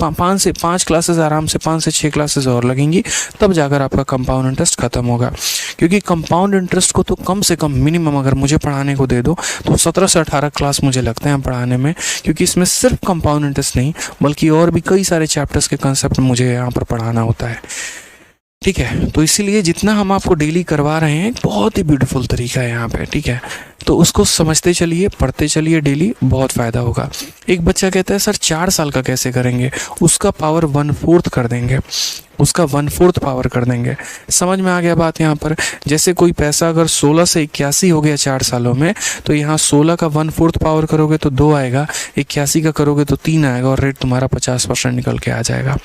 5 क्लासेस आराम से 5 से 6 क्लासेस और लगेंगी, तब जाकर आपका कंपाउंड इंटरेस्ट खत्म होगा। क्योंकि कंपाउंड इंटरेस्ट को तो कम से कम मिनिमम अगर मुझे पढ़ाने को दे दो तो 17 से 18 क्लास मुझे लगते हैं पढ़ाने में, क्योंकि इसमें सिर्फ कंपाउंड इंटरेस्ट नहीं बल्कि और भी कई सारे चैप्टर्स के कंसेप्ट मुझे यहाँ पर पढ़ाना होता है। ठीक है, तो इसीलिए जितना हम आपको डेली करवा रहे हैं बहुत ही ब्यूटीफुल तरीका है यहाँ पे। ठीक है, तो उसको समझते चलिए, पढ़ते चलिए डेली, बहुत फ़ायदा होगा। एक बच्चा कहता है सर 4 साल का कैसे करेंगे? उसका पावर 1/4 कर देंगे, उसका 1/4 पावर कर देंगे। समझ में आ गया बात यहाँ पर? जैसे कोई पैसा अगर 16 से 81 हो गया 4 सालों में, तो यहाँ 16 का 1/4 पावर करोगे तो 2 आएगा, 81 का करोगे तो 3 आएगा, और रेट तुम्हारा 50% निकल के आ जाएगा।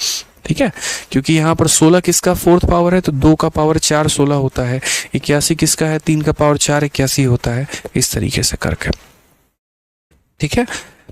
ठीक है, क्योंकि यहाँ पर 16 किसका 4th पावर है, तो 2 का पावर 4 16 होता है। 81 किसका है, 3 का पावर 4 81 होता है। इस तरीके से करके, ठीक है।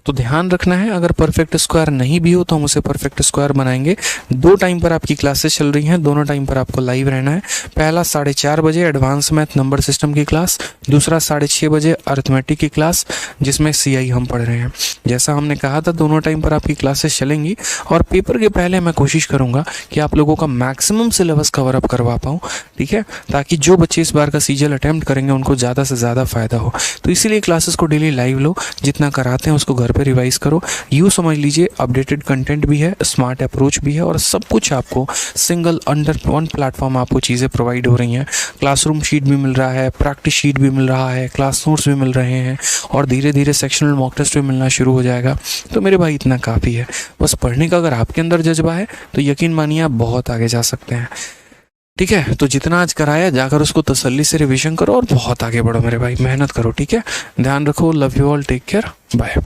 तो ध्यान रखना है, अगर परफेक्ट स्क्वायर नहीं भी हो तो हम उसे परफेक्ट स्क्वायर बनाएंगे। 2 टाइम पर आपकी क्लासेस चल रही हैं, दोनों टाइम पर आपको लाइव रहना है। पहला 4:30 बजे एडवांस मैथ नंबर सिस्टम की क्लास, दूसरा 6:30 बजे अरिथमेटिक की क्लास जिसमें CI हम पढ़ रहे हैं। जैसा हमने कहा था दोनों टाइम पर आपकी क्लासेस चलेंगी, और पेपर के पहले मैं कोशिश करूंगा कि आप लोगों का मैक्सिमम सिलेबस कवर अप करवा पाऊँ। ठीक है, ताकि जो बच्चे इस बार का सीजल अटेम्प्ट करेंगे उनको ज़्यादा से ज़्यादा फायदा हो। तो इसीलिए क्लासेस को डेली लाइव लो, जितना कराते हैं उसको घर पे रिवाइज करो। यूँ समझ लीजिए अपडेटेड कंटेंट भी है, स्मार्ट अप्रोच भी है, और सब कुछ आपको सिंगल अंडर वन प्लेटफॉर्म आपको चीज़ें प्रोवाइड हो रही हैं। क्लासरूम शीट भी मिल रहा है, प्रैक्टिस शीट भी मिल रहा है, क्लास नोट्स भी मिल रहे हैं, और धीरे धीरे सेक्शनल मॉक टेस्ट भी मिलना शुरू हो जाएगा। तो मेरे भाई इतना काफ़ी है, बस पढ़ने का अगर आपके अंदर जज्बा है तो यकीन मानिए आप बहुत आगे जा सकते हैं। ठीक है, तो जितना आज कराया जाकर उसको तसल्ली से रिवीजन करो और बहुत आगे बढ़ो मेरे भाई, मेहनत करो। ठीक है, ध्यान रखो, love you all, take care, bye.